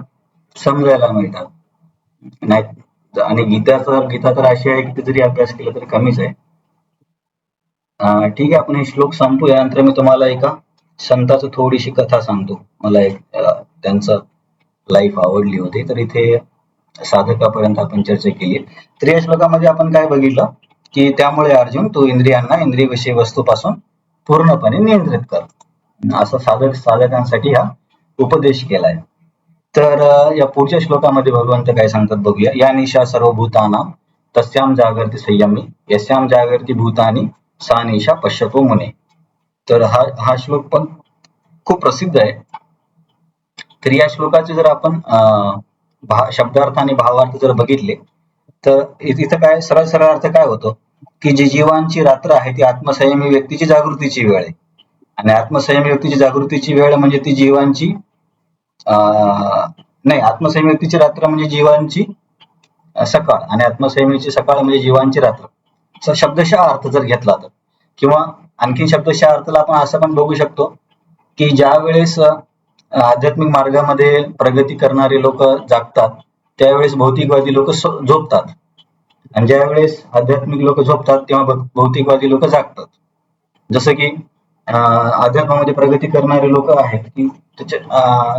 A: समजायला मिळतात. नाही आणि गीता तर अशी आहे की जरी अभ्यास केला तरी कमीच आहे. ठीक आहे, आपण हे श्लोक संपूया. नंतर मी तुम्हाला एका संताचं थोडीशी कथा सांगतो. मला एक त्यांचं लाईफ आवडली होती, तर इथे साधकापर्यंत आपण चर्चा केली. तर या श्लोकामध्ये आपण काय बघितलं की त्यामुळे अर्जुन तू इंद्रियांना इंद्रिय विषयी वस्तूपासून पूर्णपणे नियंत्रित कर, असं साधकांसाठी हा उपदेश केलाय. तर या पुढच्या श्लोकामध्ये भगवंत काय सांगतात बघूया. या निशा सर्वभूतानां तस्याम जागर्ति संयमी यस्याम जागर्ति भूतानी सा निशा पश्यतो मुने. तर हा श्लोक पण खूप प्रसिद्ध आहे. तर या श्लोकाचे जर आपण शब्दार्थ आणि भावार्थ जर बघितले तर इथं काय सरळ सरळ अर्थ काय होतो की जी जीवांची रात्र आहे ती आत्मसंयमी व्यक्तीची जागृतीची वेळ आहे. आणि आत्मसंयमी व्यक्तीची जागृतीची वेळ म्हणजे ती जीवांची नाही, आत्मसंयमी व्यक्तीची रात्र म्हणजे जीवांची सकाळ आणि आत्मसंयमीची सकाळ म्हणजे जीवांची रात्र. शब्दशः अर्थ जर घेतला तर, किंवा आणखी शब्दशः अर्थाला आपण असं पण बघू शकतो की ज्या वेळेस आध्यात्मिक मार्गामध्ये प्रगती करणारे लोक जागतात त्यावेळेस भौतिकवादी लोक झोपतात, आणि ज्या वेळेस आध्यात्मिक लोक झोपतात तेव्हा भौतिकवादी लोक जागतात. जसं की अध्यात्मामध्ये प्रगती करणारे लोक आहेत की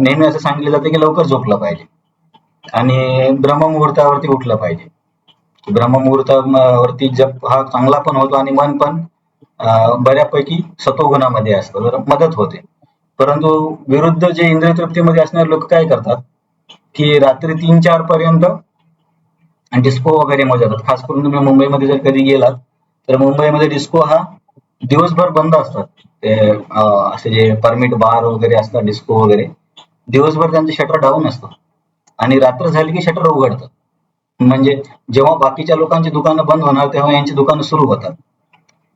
A: नेहमी असं सांगितलं जातं की लवकर झोपलं पाहिजे आणि ब्रह्ममुहूर्तावरती उठलं पाहिजे. ब्रह्ममुहूर्तावरती जप हा चांगला पण होतो आणि मन पण बऱ्यापैकी सत्वगुणामध्ये असतं, तर मदत होते. परंतु विरुद्ध जे इंद्रिय तृप्तीमध्ये असणारे लोक काय करतात की रात्री 3-4 पर्यंत डिस्को वगैरे मध्ये जातात. खास करून तुम्ही मुंबईमध्ये जर कधी गेलात तर मुंबईमध्ये डिस्को हा दिवसभर बंद असतात. ते असे जे परमिट बार वगैरे असतात डिस्को वगैरे, दिवसभर त्यांचं शटर डाऊन असतं आणि रात्र झाली की शटर उघडतं. म्हणजे जेव्हा बाकीच्या लोकांची दुकानं बंद होणार तेव्हा यांची दुकानं सुरू होतात.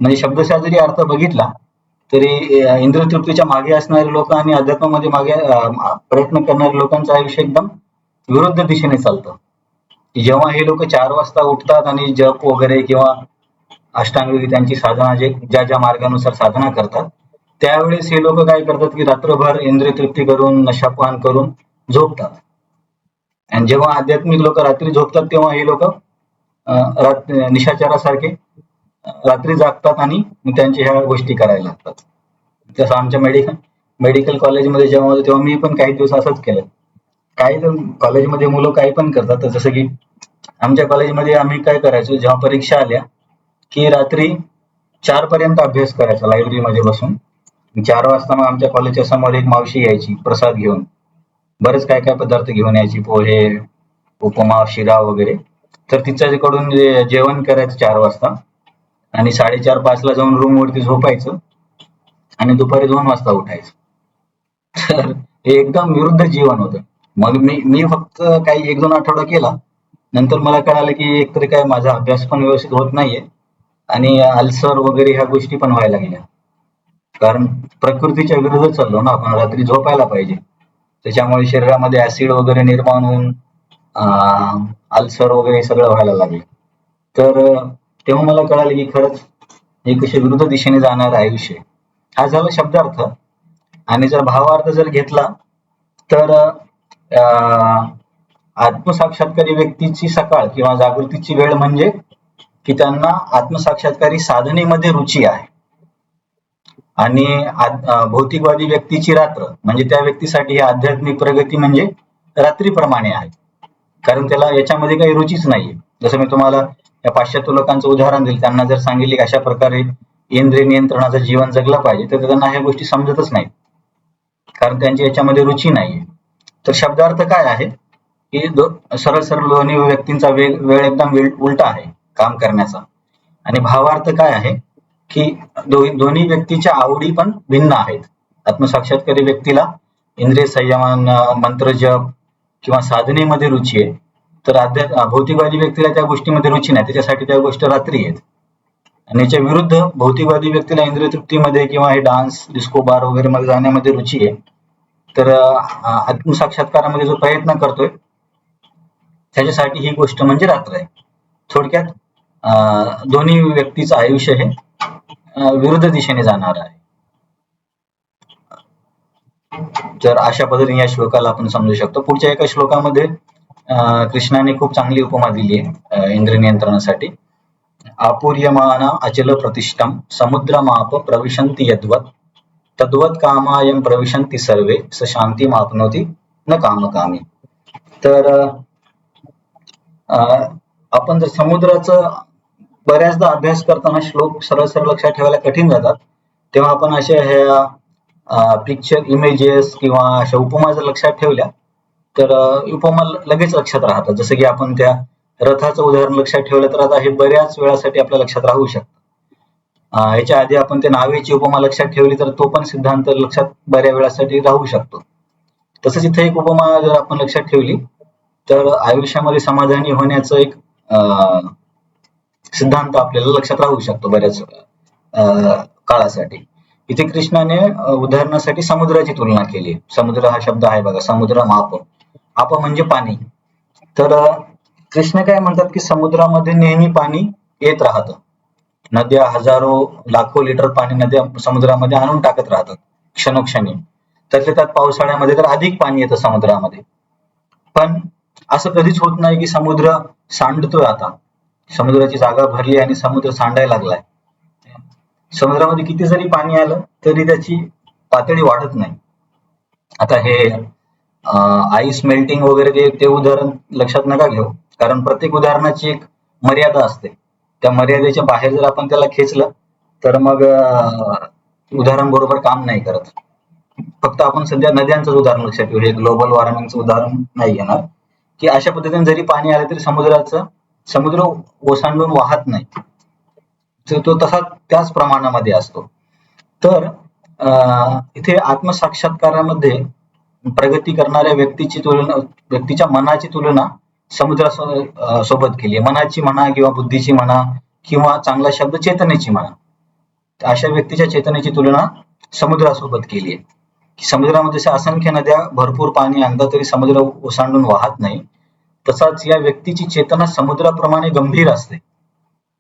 A: म्हणजे शब्दशः जरी अर्थ बघितला तरी इंद्रिय तृप्तीच्या मागे असणारे लोक आणि अध्यात्मामध्ये मागे प्रयत्न करणाऱ्या लोकांचं आयुष्य एकदम विरुद्ध दिशेने चालतं. जेव्हा हे लोक 4 वाजता उठतात आणि जप वगैरे किंवा अष्टांग त्यांची साधना ज्या ज्या मार्गानुसार साधना करतात त्यावेळेस हे लोक काय करतात की रात्रभर इंद्रिय तृप्ती करून नशापान करून झोपतात. आणि जेव्हा आध्यात्मिक लोक रात्री झोपतात तेव्हा हे लोक निशाचरासारखे रात्री जागतात आणि त्यांच्या ह्या गोष्टी करायला लागतात. जसं आमच्या मेडिकल कॉलेजमध्ये जेव्हा होतं तेव्हा मी पण काही दिवस असंच केलं. काही कॉलेजमध्ये मुलं काही पण करतात. जसं की आमच्या कॉलेजमध्ये आम्ही काय करायचो, जेव्हा परीक्षा आल्या की रात्री 4 पर्यंत अभ्यास करायचा लायब्ररीमध्ये बसून. 4 वाजता मग आमच्या कॉलेजच्या समोर एक मावशी यायची प्रसाद घेऊन, बरेच काय काय पदार्थ घेऊन यायची, पोहे, उपमा, शिरा वगैरे. तर तिच्याकडून जेवण करायचं 4 वाजता आणि 4:30-5 ला जाऊन रूम वरती झोपायचं आणि दुपारी 2 वाजता उठायचं. तर हे एकदम विरुद्ध जीवन होतं. मग मी फक्त काही 1-2 आठवडा केला, नंतर मला कळालं की एकतरी काय माझा अभ्यास पण व्यवस्थित होत नाहीये आणि अल्सर वगैरे ह्या गोष्टी पण व्हायला लागल्या. कारण प्रकृतीच्या विरुद्ध चाललो ना आपण, रात्री झोपायला पाहिजे. त्याच्यामुळे शरीरामध्ये ऍसिड वगैरे निर्माण होऊन अल्सर वगैरे सगळं व्हायला लागलं. तर तेव्हा मला कळालं की खरंच हे कसे विरुद्ध दिशेने जाणार आयुष्य. हा झाला शब्दार्थ. आणि जर भावार्थ जर घेतला तर आत्मसाक्षात्कारी व्यक्तीची सकाळ किंवा जागृतीची वेळ म्हणजे की त्यांना आत्मसाक्षात्कारी साधनेमध्ये रुची आहे. आणि भौतिकवादी व्यक्तीची रात्र म्हणजे त्या व्यक्तीसाठी ही आध्यात्मिक प्रगती म्हणजे रात्रीप्रमाणे आहे, कारण त्याला याच्यामध्ये काही रुचीच नाहीये. जसं मी तुम्हाला या पाश्चात्य लोकांचं उदाहरण दिलं, त्यांना जर सांगितले की अशा प्रकारे इंद्रिय नियंत्रणाचं जीवन जगलं पाहिजे तर त्यांना ह्या गोष्टी समजतच नाही, कारण त्यांची याच्यामध्ये रुची नाहीये. तर शब्दार्थ काय आहे की सरळ सरळ दोन्ही व्यक्तींचा वेळ एकदम उलटा आहे काम करण्याचा. आणि भावार्थ काय आहे की दोन्ही व्यक्तीच्या आवडी पण भिन्न आहेत. आत्मसाक्षात्कारी व्यक्तीला इंद्रिय संयमन, मंत्र जप किंवा साधनेमध्ये रुची आहे, तर भौतिकवादी व्यक्तीला त्या गोष्टीमध्ये रुची नाही, त्याच्यासाठी त्या गोष्टी रात्री आहेत. आणि याच्या विरुद्ध भौतिकवादी व्यक्तीला इंद्रिय तृप्तीमध्ये किंवा हे डान्स, डिस्को बार वगैरे मध्ये जाण्यामध्ये रुची आहे. तर आत्मसाक्षात्कारामध्ये जो प्रयत्न करतोय त्याच्यासाठी ही गोष्ट म्हणजे रात्र आहे. थोडक्यात दोन्ही व्यक्तीचं आयुष्य हे विरुद्ध दिशेने जाणार आहे. तर अशा पद्धतीने या श्लोकाला आपण समजू शकतो. पुढच्या एका श्लोकामध्ये कृष्णाने खूप चांगली उपमा दिली आहे इंद्रिय नियंत्रणासाठी. आपूर्यमाना अचल प्रतिष्ठम समुद्रमाप प्रविशन्ति यद्वत् तद्वत् कामायं प्रविशन्ति सर्वे स शांतिमाप्नोति न कामकामी. तर आपण जर समुद्राचा बऱ्याचदा अभ्यास करताना श्लोक सरळ सरळ लक्षात ठेवायला कठीण जातात, तेव्हा आपण अशा ह्या पिक्चर इमेजेस किंवा अशा उपमा जर लक्षात ठेवल्या तर उपमा लगेच लक्षात राहतात. जसं की आपण त्या रथाचं उदाहरण लक्षात ठेवलं तर आता हे बऱ्याच वेळासाठी आपल्या लक्षात राहू शकतं. याच्या आधी आपण त्या नावेची उपमा लक्षात ठेवली तर तो पण सिद्धांत लक्षात बऱ्याच वेळासाठी राहू शकतो. तसंच इथे एक उपमा जर आपण लक्षात ठेवली तर आयुष्यामध्ये समाधानी होण्याचं एक सिद्धांत आपल्याला लक्षात राहू शकतो बऱ्याच काळासाठी. इथे कृष्णाने उदाहरणासाठी समुद्राची तुलना केली. समुद्र हा शब्द आहे बघा, समुद्र माप, आप म्हणजे पाणी. तर कृष्ण काय म्हणतात की समुद्रामध्ये नेहमी पाणी येत राहतं. नद्या हजारो लाखो लिटर पाणी नद्या समुद्रामध्ये आणून टाकत राहतात क्षणोक्षणी. त्यातल्या त्यात पावसाळ्यामध्ये तर अधिक पाणी येतं समुद्रामध्ये. पण असं कधीच होत नाही की समुद्र सांडतोय. आता समुद्राची जागा भरली आणि समुद्र सांडायला लागलाय. समुद्रामध्ये किती जरी पाणी आलं तरी त्याची पातळी वाढत नाही. आता हे आईस मेल्टिंग वगैरे ते उदाहरण लक्षात नका घेऊ, कारण प्रत्येक उदाहरणाची एक मर्यादा असते. त्या मर्यादेच्या बाहेर जर आपण त्याला खेचलं तर मग उदाहरण बरोबर काम नाही करत. फक्त आपण सध्या नद्यांचं उदाहरण लक्षात घेऊ, हे ग्लोबल वॉर्मिंगचं उदाहरण नाही घेणार, की अशा पद्धतीने जरी पाणी आलं तरी समुद्र ओसांडून वाहत नाही, तो तसा त्याच प्रमाणामध्ये असतो. तर इथे आत्मसाक्षात्कारामध्ये प्रगती करणाऱ्या व्यक्तीच्या मनाची तुलना समुद्रासोबत केली आहे. मनाची म्हणा किंवा बुद्धीची म्हणा किंवा चांगला शब्द चेतनेची म्हणा, अशा व्यक्तीच्या चेतनेची तुलना समुद्रासोबत केली आहे. समुद्रामध्ये असंख्य नद्या भरपूर पाणी आणतात तरी समुद्र ओसांडून वाहत नाही. तसाच या व्यक्तीची चेतना समुद्राप्रमाणे गंभीर असते,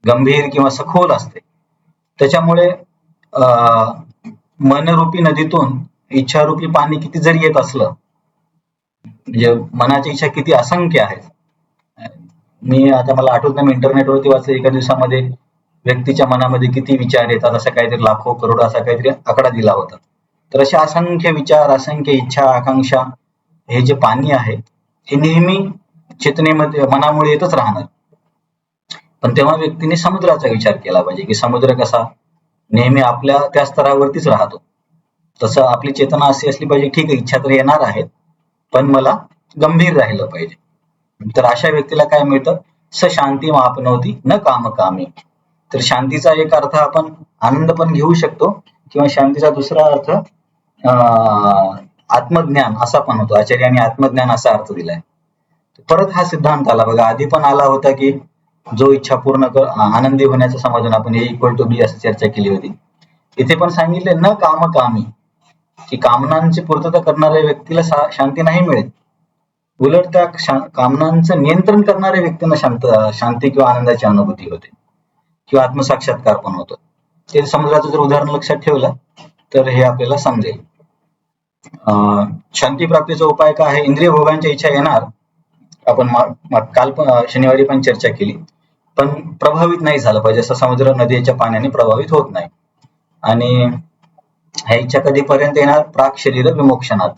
A: गंभीर किंवा सखोल असते. त्याच्यामुळे मनरूपी नदीतून इच्छारूपी पाणी किती जरी येत असलं, म्हणजे मनाची इच्छा किती असंख्य आहेत. मी आता मला आठवत नाही, मी इंटरनेटवरती वाचलं एका दिवसामध्ये व्यक्तीच्या मनामध्ये किती विचार येतात, असं काहीतरी लाखो करोड असा काहीतरी आकडा दिला होता. तर असे असंख्य विचार, असंख्य इच्छा, आकांक्षा, हे जे पाणी आहे हे नेहमी चेतनेमध्ये मनामुळे येतच राहणार. पण तेव्हा व्यक्तीने समुद्राचा विचार केला पाहिजे की समुद्र कसा नेहमी आपल्या त्या स्तरावरतीच राहतो. तसं आपली चेतना अशी असली पाहिजे, ठीक आहे इच्छा तर येणार आहेत पण मला गंभीर राहिलं पाहिजे. तर अशा व्यक्तीला काय मिळतं, स शांती मापनोती न कामकामी. तर शांतीचा एक अर्थ आपण आनंद पण घेऊ शकतो किंवा शांतीचा दुसरा अर्थ आत्मज्ञान असा पण होतो. आचार्यांनी आत्मज्ञान असा अर्थ दिलाय. परत हा सिद्धांत आला बघा. आधी पण आला होता की जो इच्छा पूर्ण आनंदी होण्याचं समाधान, आपण ए इक्वल टू बी अशी चर्चा केली होती. इथे पण सांगितले न कामकामी, की कामनांची पूर्तता करणाऱ्या व्यक्तीला शांती नाही मिळत, उलट त्या कामनांचं नियंत्रण करणाऱ्या व्यक्तींना शांती किंवा आनंदाची अनुभूती होते किंवा आत्मसाक्षात्कार पण होतो. ते समुद्राचं जर उदाहरण लक्षात ठेवलं तर हे आपल्याला समजेल. शांती प्राप्तीचा उपाय काय आहे, इंद्रिय भोगांच्या इच्छा येणार, आपण काल शनिवारी पण चर्चा केली, पण प्रभावित नाही झालं पाहिजे. असं समुद्र नदीच्या पाण्याने प्रभावित होत नाही. आणि ह्या इच्छा कधीपर्यंत येणार, प्राक शरीर विमोक्षणात,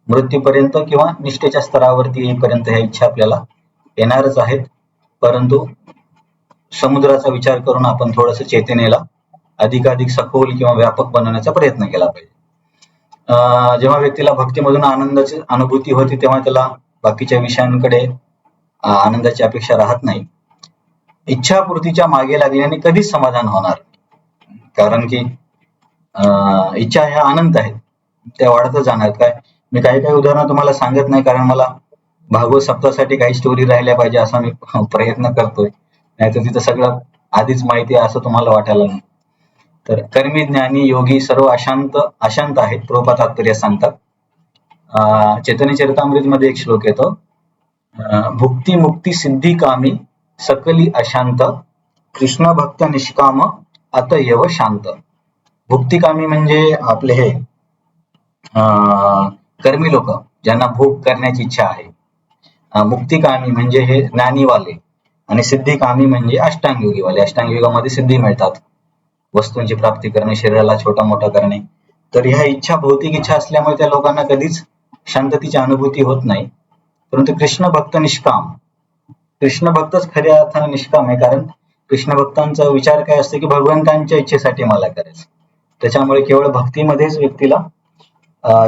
A: मृत्यूपर्यंत किंवा निष्ठेच्या स्तरावरती येईपर्यंत ह्या इच्छा आपल्याला येणारच आहेत. परंतु समुद्राचा विचार करून आपण थोडंसं चेतनेला अधिकाधिक सखोल किंवा व्यापक बनवण्याचा प्रयत्न केला पाहिजे. जेव्हा व्यक्तीला भक्तीमधून आनंदाची अनुभूती होती तेव्हा त्याला बाकीच्या विषयांकडे आनंदाची अपेक्षा राहत नाही. इच्छापूर्तीच्या मागे लागल्याने कधीच समाधान होणार, कारण की इच्छा ह्या अनंत आहेत, त्या वाढतच जाणार. काय मी काही उदाहरणं तुम्हाला सांगत नाही, कारण मला भागवत सप्ताहासाठी काही स्टोरी राहिल्या पाहिजे असा मी प्रयत्न करतोय, नाहीतर तिथं सगळं आधीच माहिती आहे असं तुम्हाला वाटायला नाही. तर कर्मी ज्ञानी योगी सर्व अशांत आहेत, प्रभुपाद तात्पर्य सांगतात. चैतन्य चरितामृत मध्ये एक श्लोक येतो, भुक्ती मुक्ती सिद्धी कामी सकली अशांत कृष्ण भक्त निष्काम अतएव शांत. भुक्तिकामी म्हणजे आपले हे कर्मी लोक, ज्यांना भोग करण्याची इच्छा आहे. मुक्तिकामी म्हणजे हे ज्ञानीवाले, आणि सिद्धिकामी म्हणजे अष्टांगयोगीवाले. अष्टांगयोगामध्ये सिद्धी मिळतात, वस्तूंची प्राप्ती करणे, शरीराला छोटा मोठा करणे. तर ह्या इच्छा भौतिक इच्छा असल्यामुळे त्या लोकांना कधीच शांततेची अनुभूती होत नाही. परंतु कृष्ण भक्त निष्काम, कृष्ण भक्तच खऱ्या अर्थाने निष्काम आहे. कारण कृष्ण भक्तांचा विचार काय असतो की भगवंतांच्या इच्छेसाठी मला करायचं. त्याच्यामुळे केवळ भक्तीमध्येच व्यक्तीला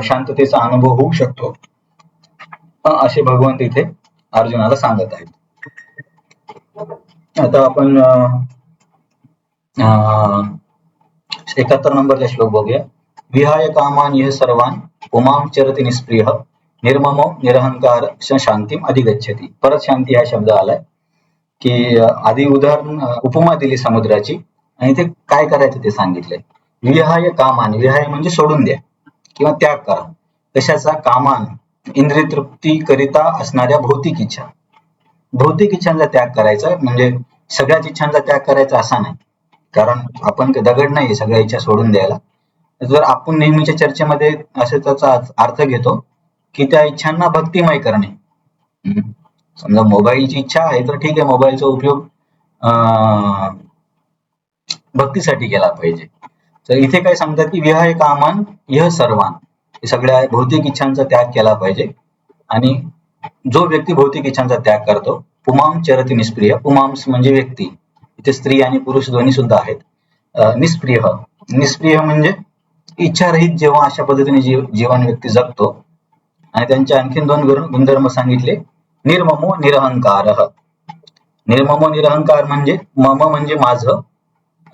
A: शांततेचा अनुभव होऊ शकतो, असे भगवंत इथे अर्जुनाला सांगत आहेत. आता आपण 71 नंबरचा श्लोक बघूया. विहाय कामान यः सर्वान पुमां चरति निष्प्रियः निर्ममो निरहंकार शांतीम अधिगच्छति. परत शांती हा शब्द आलाय की आधी उदाहरण उपमा दिली समुद्राची आणि ते काय करायचं ते सांगितलंय. विहाय कामान, विहाय म्हणजे सोडून द्या किंवा त्याग करा. कशाचा? कामान, इंद्रिय तृप्ती करिता असणाऱ्या भौतिक इच्छा. भौतिक इच्छांचा त्याग करायचा म्हणजे सगळ्याच इच्छांचा त्याग करायचा असा नाही, कारण आपण दगड नाही सगळ्या इच्छा सोडून द्यायला. जर आपण नेहमीच्या चर्चेमध्ये असे त्याचा अर्थ घेतो की त्या इच्छांना भक्तिमय करणे. समजा मोबाईलची इच्छा आहे तर ठीक आहे, मोबाईलचा उपयोग भक्तीसाठी केला पाहिजे. तर इथे काय सांगतात की विहाय कामान यः सर्वान, सगळ्या भौतिक इच्छांचा त्याग केला पाहिजे. आणि जो व्यक्ती भौतिक इच्छांचा त्याग करतो, पुमाम चरति निष्प्रिय, पुमांस म्हणजे व्यक्ती, इथे स्त्री आणि पुरुष दोन्ही सुद्धा आहेत. निष्प्रिय, निष्प्रिय म्हणजे इच्छारहित जेव्हा अशा पद्धतीने जीवन व्यक्ती जगतो. आणि त्यांचे आणखीन दोन गुणधर्म सांगितले. निर्ममो निरहंकार. निर्ममो निरहंकार म्हणजे मम म्हणजे माझं,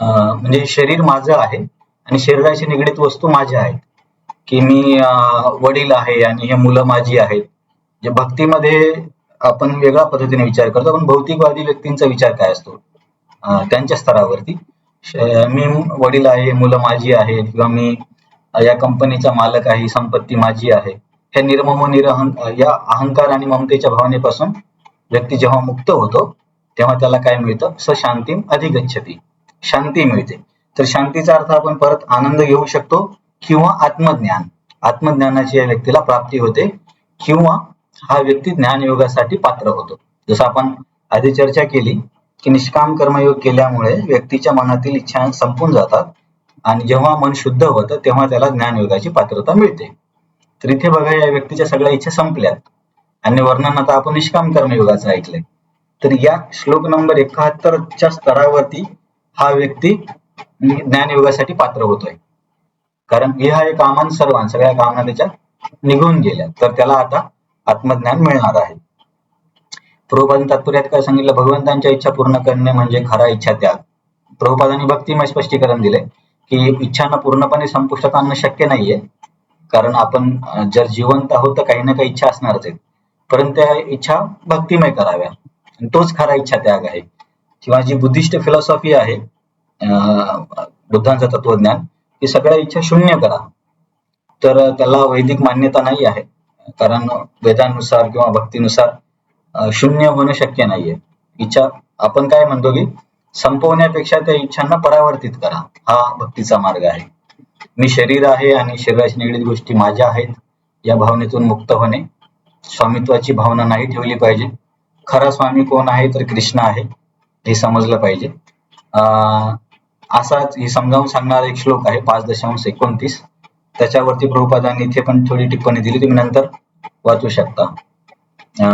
A: म्हणजे शरीर माझं आहे आणि शरीराशी निगडीत वस्तू माझ्या आहेत, की मी वडील आहे आणि हे मुलं माझी आहेत. जे भक्तीमध्ये आपण वेगळ्या पद्धतीने विचार करतो, पण भौतिकवादी व्यक्तींचा विचार काय असतो त्यांच्या स्तरावरती, मी वडील आहे, मुलं माझी आहेत, किंवा मी या कंपनीचा मालक आहे, संपत्ती माझी आहे. हे निर्ममो या अहंकार आणि ममतेच्या भावनेपासून व्यक्ती जेव्हा मुक्त होतो तेव्हा त्याला काय मिळतं? स शांतीम अधिगच्छति, शांती मिळते. तर शांतीचा अर्थ आपण परत आनंद घेऊ शकतो किंवा आत्मज्ञान, आत्मज्ञानाची या व्यक्तीला प्राप्ती होते किंवा हा व्यक्ती ज्ञानयोगासाठी पात्र होतो. जसं आपण आधी चर्चा केली की निष्काम कर्मयोग केल्यामुळे व्यक्तीच्या मनातील इच्छा संपून जातात आणि जेव्हा मन शुद्ध होतं तेव्हा त्याला ज्ञानयोगाची पात्रता मिळते. तर इथे बघा, या व्यक्तीच्या सगळ्या इच्छा संपल्यात आणि वर्णन आता आपण निष्काम कर्मयोगाचं ऐकलंय. तर या श्लोक नंबर 71च्या स्तरावरती हा व्यक्ती ज्ञानयोगासाठी पात्र होतोय, कारण विहाय कामान सर्वान, सगळ्या कामना त्याच्या निघून गेल्या, तर त्याला आता आत्मज्ञान मिळणार आहे. प्रभुपादांनी तात्पर्यात काय सांगितलं? भगवंतांच्या इच्छा पूर्ण करणे म्हणजे खरा इच्छा त्याग. प्रभुपादांनी भक्तिमय स्पष्टीकरण दिले की इच्छांना पूर्णपणे संपुष्टात आणणं शक्य नाहीये, कारण आपण जर जिवंत आहोत तर काही ना काही इच्छा असणारच आहेत, परंतु त्या इच्छा भक्तिमय कराव्या, तोच खरा इच्छा त्याग आहे. किंवा जी बुद्धिस्ट फिलॉसॉफी आहे, बुद्धांचं तत्वज्ञान, की सगळ्या इच्छा शून्य करा, तर त्याला वैदिक मान्यता नाही आहे, कारण वेदानुसार किंवा भक्तीनुसार शून्य होणं शक्य नाहीये. इच्छा आपण काय म्हणतो की संपवण्यापेक्षा त्या इच्छांना परावर्तित करा, हा भक्तीचा मार्ग आहे. मी शरीर आहे आणि शरीराशी निगडीत गोष्टी माझ्या आहेत या भावनेतून मुक्त होणे, स्वामित्वाची भावना नाही ठेवली पाहिजे. खरा स्वामी कोण आहे? तर कृष्ण आहे, हे समजलं पाहिजे. असाच हे समजावून सांगणारा एक श्लोक आहे 5.29, त्याच्यावरती प्रभुपादांनी इथे पण थोडी टिप्पणी दिली, तुम्ही नंतर वाचू शकता.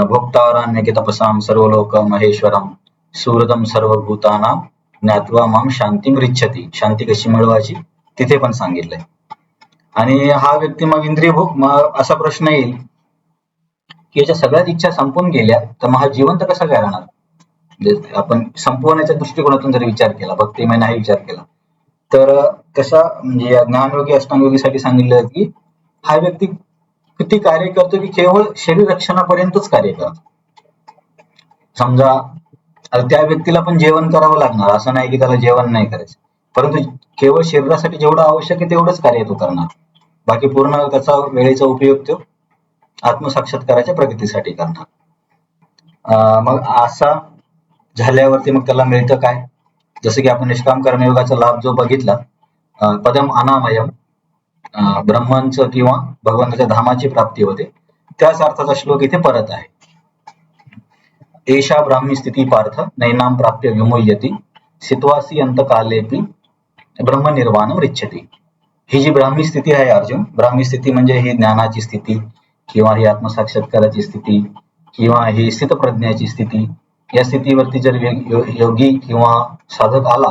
A: भोक्तारान्यके तपसाम सर्वलोक महेश्वरम सुहृदम सर्वभूतानां ज्ञात्वा माम शांतीम रिच्छति. शांती कशी मिळवायची तिथे पण सांगितलंय. आणि हा व्यक्ती मग इंद्रिय भोग, मग असा प्रश्न येईल की याच्या सगळ्याच इच्छा संपून गेल्या तर मग हा जिवंत कसा काय राहणार? आपण संपवण्याच्या दृष्टिकोनातून जर विचार केला, भक्तिमय नाही विचार केला, तर कसा म्हणजे या ज्ञानयोगी अष्टांगयोगीसाठी सांगितलं की हा व्यक्ती किती कार्य करतो की केवळ शरीर रक्षणापर्यंतच कार्य करतो. समजा त्या व्यक्तीला पण जेवण करावं लागणार, असं नाही की त्याला जेवण नाही करायचं, परंतु केवळ शरीरासाठी जेवढं आवश्यक आहे तेवढंच कार्य तो करणार, बाकी पूर्ण त्याचा वेळेचा उपयोग तो आत्मसाक्षात्काराच्या प्रगतीसाठी करणार. मग असा झाल्यावरती मग त्याला मिळतं काय? जसं की आपण निष्काम कर्मयोगाचा लाभ जो बघितला, पदम अनामयम, ब्रह्मांचं किंवा भगवंताच्या धामाची प्राप्ती होते, त्याच अर्थाचा श्लोक इथे परत आहे. एषा ब्राह्मी स्थिती पार्थ नैनाम प्राप्य विमुह्यति सित्वासी अंतकालेपि ब्रह्मनिर्वाणम रिच्छति. ही जी ब्राह्मी स्थिती आहे अर्जुन, ब्राह्मी स्थिती म्हणजे ही ज्ञानाची स्थिती किंवा ही आत्मसाक्षात्काराची स्थिती किंवा ही स्थितप्रज्ञाची स्थिती. या स्थितीवरती जर योगी किंवा साधक आला,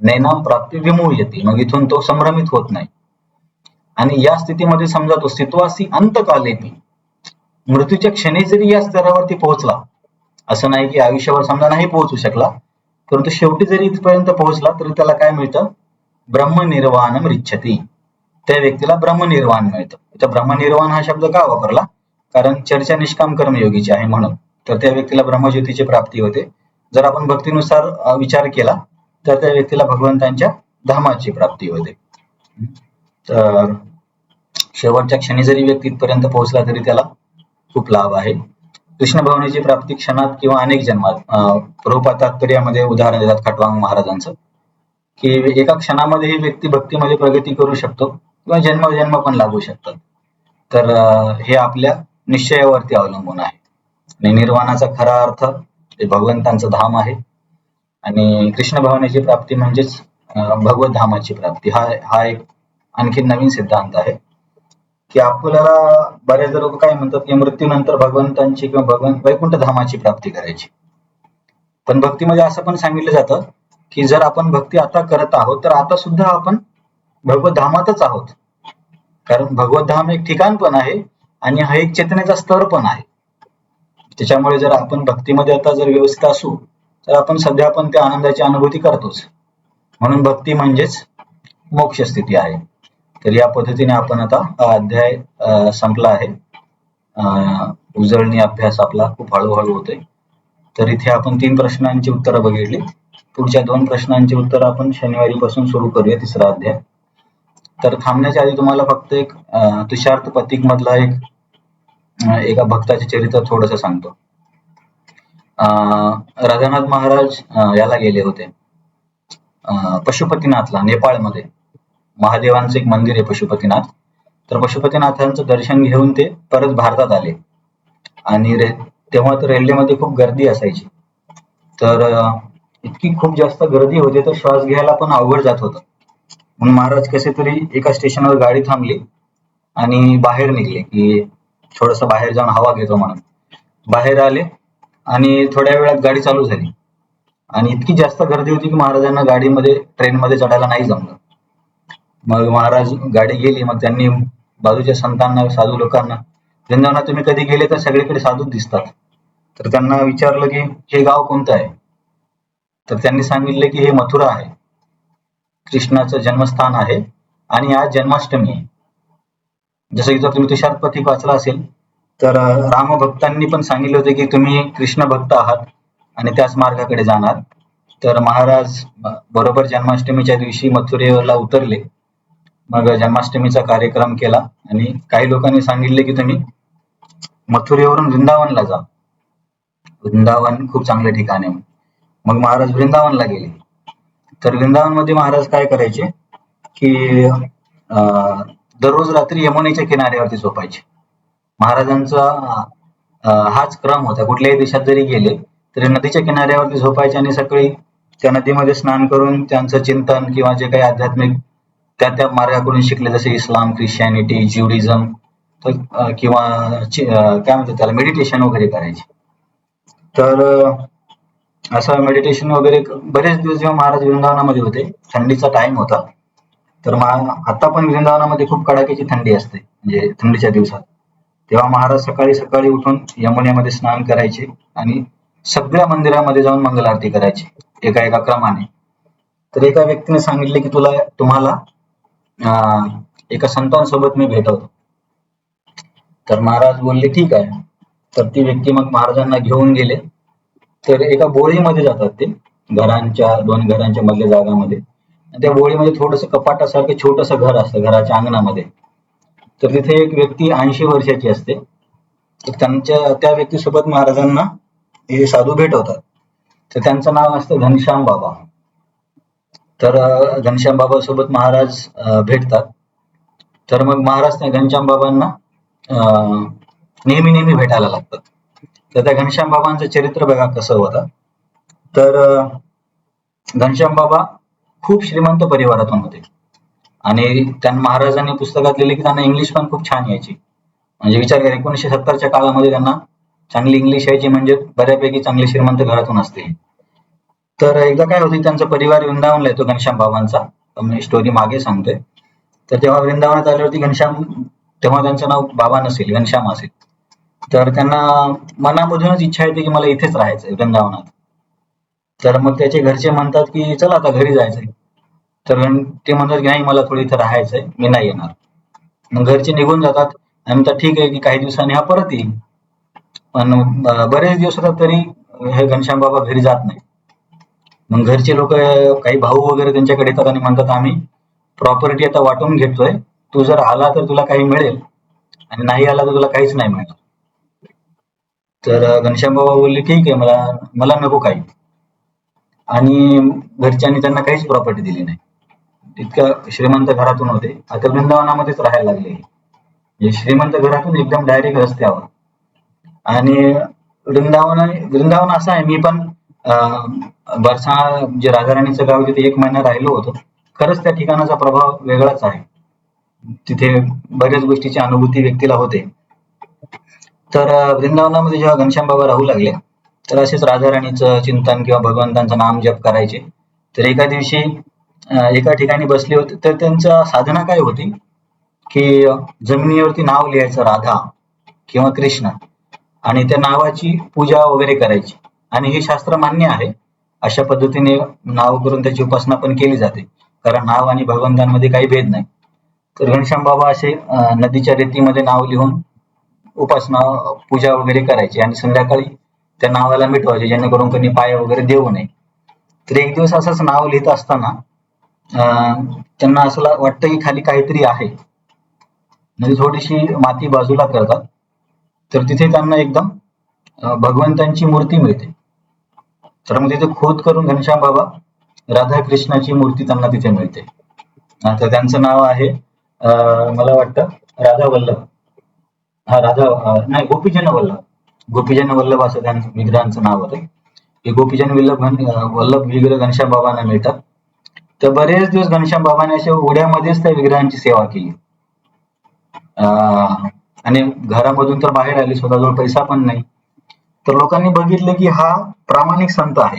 A: नैनाम प्राप्य विमुह्यति, मग इथून तो संभ्रमित होत नाही. आणि या स्थितीमध्ये समजा तो स्थित्वासी अंतकालेपि, मृत्यूच्या क्षणी जरी या स्तरावरती पोहोचला, असं नाही की आयुष्यावर समजा नाही पोहोचू शकला, परंतु शेवटी जरी इथपर्यंत पोहोचला तरी त्याला काय मिळतं? ब्रह्मनिर्वाणम रिच्छति. त्या व्यक्तीला ब्रह्मनिर्वाण मिळतं. तर ब्रह्मनिर्वाण हा शब्द का वापरला? कारण चर्चा निष्काम कर्मयोगीची आहे म्हणून. तर त्या व्यक्तीला ब्रह्मज्योतीची प्राप्ती होते. जर आपण भक्तीनुसार विचार केला तर त्या व्यक्तीला भगवंतांच्या धामाची प्राप्ती होते. तर शेवटच्या क्षणी जरी व्यक्ती इथपर्यंत पोहोचला तरी त्याला खूप लाभ आहे. कृष्ण भावनेची प्राप्ती क्षणात किंवा अनेक जन्मात. प्रभुपाद तात्पर्यामध्ये उदाहरण देतात खटवांग महाराजांचं, की एका क्षणामध्ये ही व्यक्ती भक्तीमध्ये प्रगती करू शकतो किंवा जन्म पण लागू शकतात. तर हे आपल्या निश्चयावरती अवलंबून आहे. आणि निर्वाणाचा खरा अर्थ हे भगवंतांचं धाम आहे. आणि कृष्ण भावनेची प्राप्ती म्हणजेच भगवत धामाची प्राप्ती. हा एक आणखी नवीन सिद्धांत आहे, की आपल्याला बरेचदा लोक काय म्हणतात की मृत्यूनंतर भगवंतांची किंवा वैकुंठ धामाची प्राप्ती करायची. पण भक्तीमध्ये असं पण सांगितलं जातं की जर आपण भक्ती आता करत आहोत तर आता सुद्धा आपण भगवत धामातच आहोत. कारण भगवत धाम एक ठिकाण पण आहे आणि हा एक चेतनेचा स्तर पण आहे. त्याच्यामुळे जर आपण भक्तीमध्ये आता जर व्यवस्थित असू तर आपण सध्या पण त्या आनंदाची अनुभूती करतोच. म्हणून भक्ती म्हणजेच मोक्ष स्थिती आहे. तर या पद्धतीने आपण आता हा अध्याय संपला आहे. उजळणी अभ्यास आपला खूप हळूहळू होतोय. तर इथे आपण 3 प्रश्नांची उत्तरं बघितली. पुढच्या 2 प्रश्नांची उत्तरं आपण शनिवारी पासून सुरू करूया, 3रा अध्याय. तर थांबण्याच्या आधी तुम्हाला फक्त एक तुषार्थ पथिक मधला एका भक्ताचे चरित्र थोडंसं सांगतो. राधानाथ महाराज याला गेले होते पशुपतीनाथला, नेपाळमध्ये. महादेवांचं एक मंदिर आहे पशुपतीनाथ. तर पशुपतीनाथांचं दर्शन घेऊन ते परत भारतात आले. आणि तेव्हा तर रेल्वेमध्ये खूप गर्दी असायची. तर इतकी खूप जास्त गर्दी होती तर श्वास घ्यायला पण अवघड जात होतं. म्हणून महाराज कसे तरी एका स्टेशनवर गाडी थांबली आणि बाहेर निघले, की थोडस बाहेर जाऊन हवा घेतो म्हणून. बाहेर आले आणि थोड्या वेळात गाडी चालू झाली आणि इतकी जास्त गर्दी होती की महाराजांना गाडीमध्ये ट्रेनमध्ये चढायला नाही जमलं. मग महाराज गाडी गेली. मग त्यांनी बाजूच्या संतांना, साधू लोकांना, वृंदावनात तुम्ही कधी गेले तर सगळीकडे साधूच दिसतात, तर त्यांना विचारलं की हे गाव कोणतं आहे. तर त्यांनी सांगितले की हे मथुरा आहे, कृष्णाचं जन्मस्थान आहे आणि आज जन्माष्टमी आहे. जसं की जर तुम्ही तुषार पथिक वाचला असेल तर रामभक्तांनी पण सांगितले होते की तुम्ही कृष्ण भक्त आहात आणि त्याच मार्गाकडे जाणार. तर महाराज बरोबर जन्माष्टमीच्या दिवशी मथुरेला उतरले. मग जन्माष्टमीचा कार्यक्रम केला आणि काही लोकांनी सांगितले की तुम्ही मथुरेवरून वृंदावनला जा, वृंदावन खूप चांगलं ठिकाण आहे. मग महाराज वृंदावनला गेले. तर वृंदावनमध्ये महाराज काय करायचे की दररोज रात्री यमुनेच्या किनाऱ्यावरती झोपायचे. महाराजांचा हाच क्रम होता. कुठल्याही देशात जरी गेले तरी नदीच्या किनाऱ्यावरती झोपायचे आणि सकाळी त्या नदीमध्ये स्नान करून त्यांचं चिंतन किंवा जे काही आध्यात्मिक त्या मार्गाकडून शिकले, जसे इस्लाम, ख्रिश्चॅनिटी, ज्युडिझम किंवा काय म्हणतात त्याला मेडिटेशन वगैरे करायचे. तर असं मेडिटेशन वगैरे बरेच दिवस जेव्हा महाराज वृंदावनामध्ये होते, थंडीचा टाइम होता. तर आता पण वृंदावनामध्ये खूप कडाक्याची थंडी असते, म्हणजे थंडीच्या दिवसात. तेव्हा महाराज सकाळी सकाळी उठून यमुनेमध्ये स्नान करायचे आणि सगळ्या मंदिरामध्ये जाऊन मंगल आरती करायचे एका एका क्रमाने. तर एका व्यक्तीने सांगितले की तुम्हाला एका संतांसोबत मी भेटवतो. तर महाराज बोलले ठीक आहे. तर ती व्यक्ती मग महाराजांना घेऊन गेले. तर एका बोळीमध्ये जातात ते, 2 घरांच्या मधल्या जागामध्ये. त्या बोळीमध्ये थोडस कपाटासारखं छोटस घर असतं घराच्या अंगणामध्ये. तर तिथे एक व्यक्ती 80 वर्षाची असते. तर त्या व्यक्तीसोबत महाराजांना हे साधू भेटवतात. तर त्यांचं नाव असतं घनश्याम बाबा. तर घनश्याम बाबा सोबत महाराज भेटतात. तर मग महाराज त्या घनश्याम बाबांना नेहमी नेहमी भेटायला लागतात. तर त्या घनश्याम बाबांचं चरित्र बघा कसं होतं. तर घनश्याम बाबा खूप श्रीमंत परिवारातून होते आणि त्यांना महाराजांनी पुस्तकात लिहिले की त्यांना इंग्लिश पण खूप छान यायची. म्हणजे विचार करा 1970च्या काळामध्ये त्यांना चांगली इंग्लिश यायची म्हणजे बऱ्यापैकी चांगले श्रीमंत घरातून असतील. तर एकदा काय होते, त्यांचा परिवार वृंदावनला येतो घनश्याम बाबांचा. मी स्टोरी मागे सांगतोय. तर तेव्हा वृंदावनात आल्यावरती घनश्याम, तेव्हा त्यांचं नाव बाबा नसेल, घनश्याम असेल. तर त्यांना मनामधूनच इच्छा येते की मला इथेच राहायचंय वृंदावनात. तर मग त्याचे घरचे म्हणतात की चला आता घरी जायचंय. तर ते म्हणतात की नाही, मला थोडी इथं राहायचंय, मी नाही येणार. मग घरचे निघून जातात आणि म्हणतात ठीक आहे की काही दिवसांनी हा परत येईल. पण बरेच दिवस होतात तरी हे घनश्याम बाबा घरी जात नाही. मग घरचे लोक, काही भाऊ वगैरे त्यांच्याकडे येतात आणि म्हणतात आम्ही प्रॉपर्टी आता वाटून घेतोय, तू जर आला तर तुला काही मिळेल आणि नाही आला तर तुला काहीच नाही मिळणार. तर घनश्याम बाबा बोलले ठीक आहे, मला मला नको काही. आणि घरच्यांनी त्यांना काहीच प्रॉपर्टी दिली नाही. इतक्या श्रीमंत घरातून होते, आता वृंदावनामध्येच राहायला लागले. श्रीमंत घरातून एकदम डायरेक्ट रस्त्यावर. आणि वृंदावन असं आहे, मी पण बरसाणा जे राजाराणीचं गाव तिथे 1 महिना राहिलो होतो. खरंच त्या ठिकाणाचा प्रभाव वेगळाच आहे. तिथे बऱ्याच गोष्टीची अनुभूती व्यक्तीला होते. तर वृंदावनामध्ये जेव्हा घनश्याम बाबा राहू लागले तर असेच राजाराणीचं चिंतन किंवा भगवंतांचं नाम जप करायचे. तर एका दिवशी एका ठिकाणी बसले होते. तर त्यांच्या साधना काय होती की जमिनीवरती नाव लिहायचं, राधा किंवा कृष्ण, आणि त्या नावाची पूजा वगैरे करायची. आणि हे शास्त्र मान्य आहे, अशा पद्धतीने नाव करून त्याची उपासना पण केली जाते, कारण नाव आणि भगवंतांमध्ये काही भेद नाही. तर घनश्याम बाबा असे नदीच्या रेतीमध्ये नाव लिहून उपासना पूजा वगैरे करायची आणि संध्याकाळी त्या नावाला मिटवायचे, जेणेकरून कोणी पाय वगैरे देऊ नये. तर एक दिवस असंच नाव लिहित असताना त्यांना असं वाटतं की खाली काहीतरी आहे. म्हणजे थोडीशी माती बाजूला करतात, तर तिथे त्यांना एकदम भगवंतांची मूर्ती मिळते. तर मग तिथे खोद करून घनश्याम बाबा राधा कृष्णाची मूर्ती त्यांना तिथे मिळते. तर त्यांचं नाव आहे मला वाटतं राधा वल्लभ, राधा नाही, गोपीजन वल्लभ. गोपीजन वल्लभ असं त्यांचं विग्रहांचं नाव होतं. हे गोपीजन वल्लभ विग्रह घनश्याम बाबांना मिळतात. तर बरेच दिवस घनश्याम बाबांनी अशा उड्यामध्येच त्या विग्रहांची सेवा केली. आणि घरामधून तर बाहेर आले, स्वतःजवळ पैसा पण नाही. तर लोकांनी बघितलं की हा प्रामाणिक संत आहे.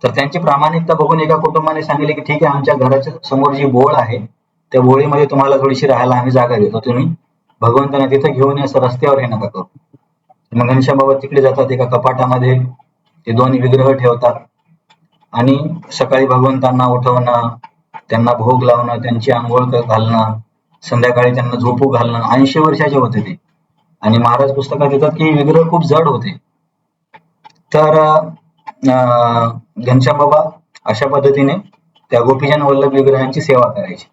A: तर त्यांची प्रामाणिकता बघून एका कुटुंबाने सांगितले की ठीक आहे, आमच्या घराच्या समोर जी बोळ आहे त्या बोळीमध्ये तुम्हाला थोडीशी राहायला आम्ही जागा देतो, तुम्ही भगवंतांना तिथे घेऊन असं रस्त्यावर हे नका करू. मग घनश्याम बाबा तिकडे जातात, एका कपाटामध्ये ते 2 विग्रह ठेवतात आणि सकाळी भगवंतांना उठवणं, त्यांना भोग लावणं, त्यांची आंघोळ घालणं, संध्याकाळी त्यांना झोपू घालणं. 80 वर्षाचे होते ते. आणि महाराज पुस्तकात येतात की विग्रह खूप जड होते. तर घनश्याम बाबा अशा पद्धतीने त्या गोपीजन वल्लभ विग्रहांची सेवा करायची.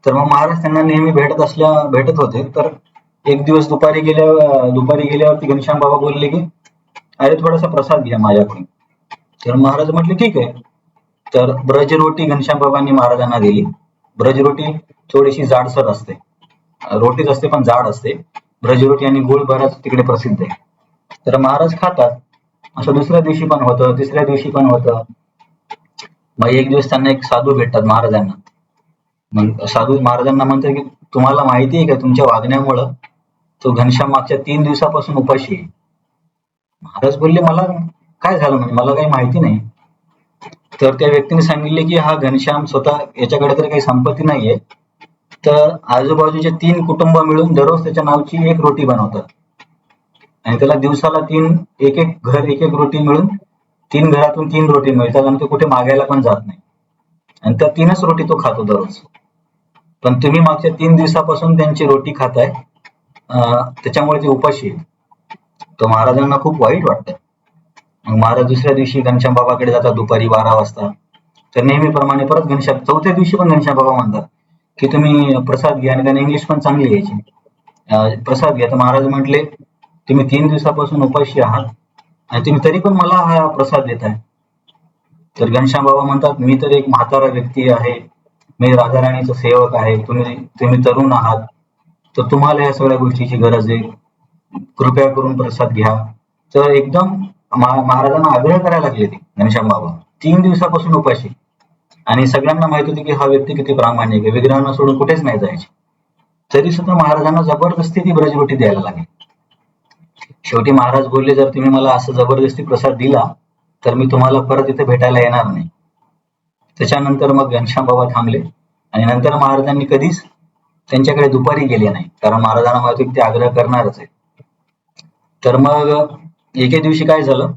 A: तर मग महाराज त्यांना नेहमी भेटत होते. तर एक दिवस दुपारी गेल्यावरती घनश्याम बाबा बोलले की अरे थोडासा प्रसाद घ्या माझ्याकडून. तर महाराज म्हटले ठीक आहे. तर ब्रजरोटी घनश्याम बाबांनी महाराजांना दिली. ब्रजरोटी थोडीशी जाडसर असते, रोटीच असते पण जाड असते. ब्रजरोटी आणि गुळ बराच तिकडे प्रसिद्ध आहे. तर महाराज खातात. असं दुसऱ्या दिवशी पण होतं, तिसऱ्या दिवशी पण होतं. मग एक दिवस त्यांना एक साधू भेटतात महाराजांना. मग साधू महाराजांना म्हणतात की तुम्हाला माहिती आहे का, तुमच्या वागण्यामुळं तो घनश्याम मागच्या 3 दिवसापासून उपाशी आहे. महाराज बोलले मला काय झालं, म्हणजे मला काही माहिती नाही. तर त्या व्यक्तीने सांगितले की हा घनश्याम स्वतः, याच्याकडे तर काही संपत्ती नाहीये, तर आजूबाजूचे 3 कुटुंब मिळून दररोज त्याच्या नावची 1 रोटी बनवतात आणि त्याला दिवसाला एक एक रोटी मिळून 3 घरातून 3 रोटी मिळतात आणि तो कुठे मागायला पण जात नाही आणि त्या 3च रोटी तो खातो दररोज. पण तुम्ही मागच्या 3 दिवसापासून त्यांची रोटी खाताय, त्याच्यामुळे ते उपाशी आहे. तर महाराजांना खूप वाईट वाटतं. मग महाराज दुसऱ्या दिवशी घनश्याम बाबाकडे जातात दुपारी 12 वाजता. तर नेहमीप्रमाणे परत चौथ्या दिवशी पण घनश्याम बाबा म्हणतात की तुम्ही प्रसाद घ्या, आणि त्यांना इंग्लिश पण चांगली यायची. प्रसाद घ्या. तर महाराज म्हटले तुम्ही 3 दिवसापासून उपाशी आहात आणि तुम्ही तरी पण मला हा प्रसाद देताय. तर घनश्याम बाबा म्हणतात, मी तर एक म्हातारा व्यक्ती आहे, मी राधाराणीचा सेवक आहे, तुम्ही तरुण आहात, तर तुम्हाला या सगळ्या गोष्टीची गरज आहे, कृपया करून प्रसाद घ्या. तर एकदम महाराजांना आग्रह करायला लागले ते घनश्याम बाबा 3 दिवसापासून उपाशी. आणि सगळ्यांना माहित होते की हा व्यक्ती किती प्रामाणिक आहे, विग्रहांना सोडून कुठेच नाही जायचे. तरी सुद्धा महाराजांना जबरदस्ती ती ब्रजवटी द्यायला लागली. शेवटी महाराज बोलले, जर तुम्ही मला असं जबरदस्ती प्रसाद दिला तर मी तुम्हाला परत इथे भेटायला येणार नाही. त्याच्यानंतर मग घनश्याम बाबा थांबले आणि नंतर महाराजांनी कधीच त्यांच्याकडे दुपारी गेले नाही, कारण महाराजांना माहिती की ते आग्रह करणारच आहे. तर मग एके दिवशी काय झालं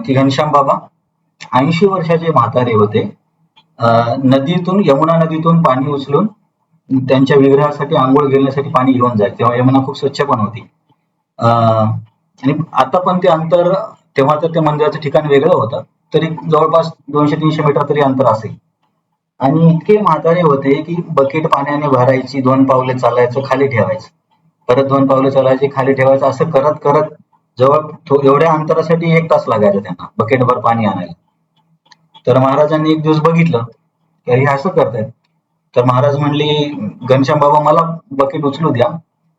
A: की घनश्याम बाबा 80 वर्षाचे म्हातारे होते, नदीतून, यमुना नदीतून पाणी उचलून त्यांच्या विग्रहासाठी आंघोळ घालण्यासाठी पाणी घेऊन जायचे. तेव्हा यमुना खूप स्वच्छ पण होती. आणि आता पण ते अंतर, तेव्हा तर ते मंदिराचं ठिकाण वेगळं होतं, तरी जवळपास 200-300 मीटर तरी अंतर असेल. आणि इतके म्हातारे होते की बकेट पाण्याने भरायची, 2 पावले चालायचं, खाली ठेवायचं, परत 2 पावले चालायचे, खाली ठेवायचं, असं करत करत जवळ एवढ्या अंतरासाठी 1 तास लागायचा त्यांना बकेटभर पाणी आणायला. तर महाराजांनी एक दिवस बघितलं की हे असं करतायत. तर महाराज म्हणले, घनश्याम बाबा मला बकेट उचलू द्या,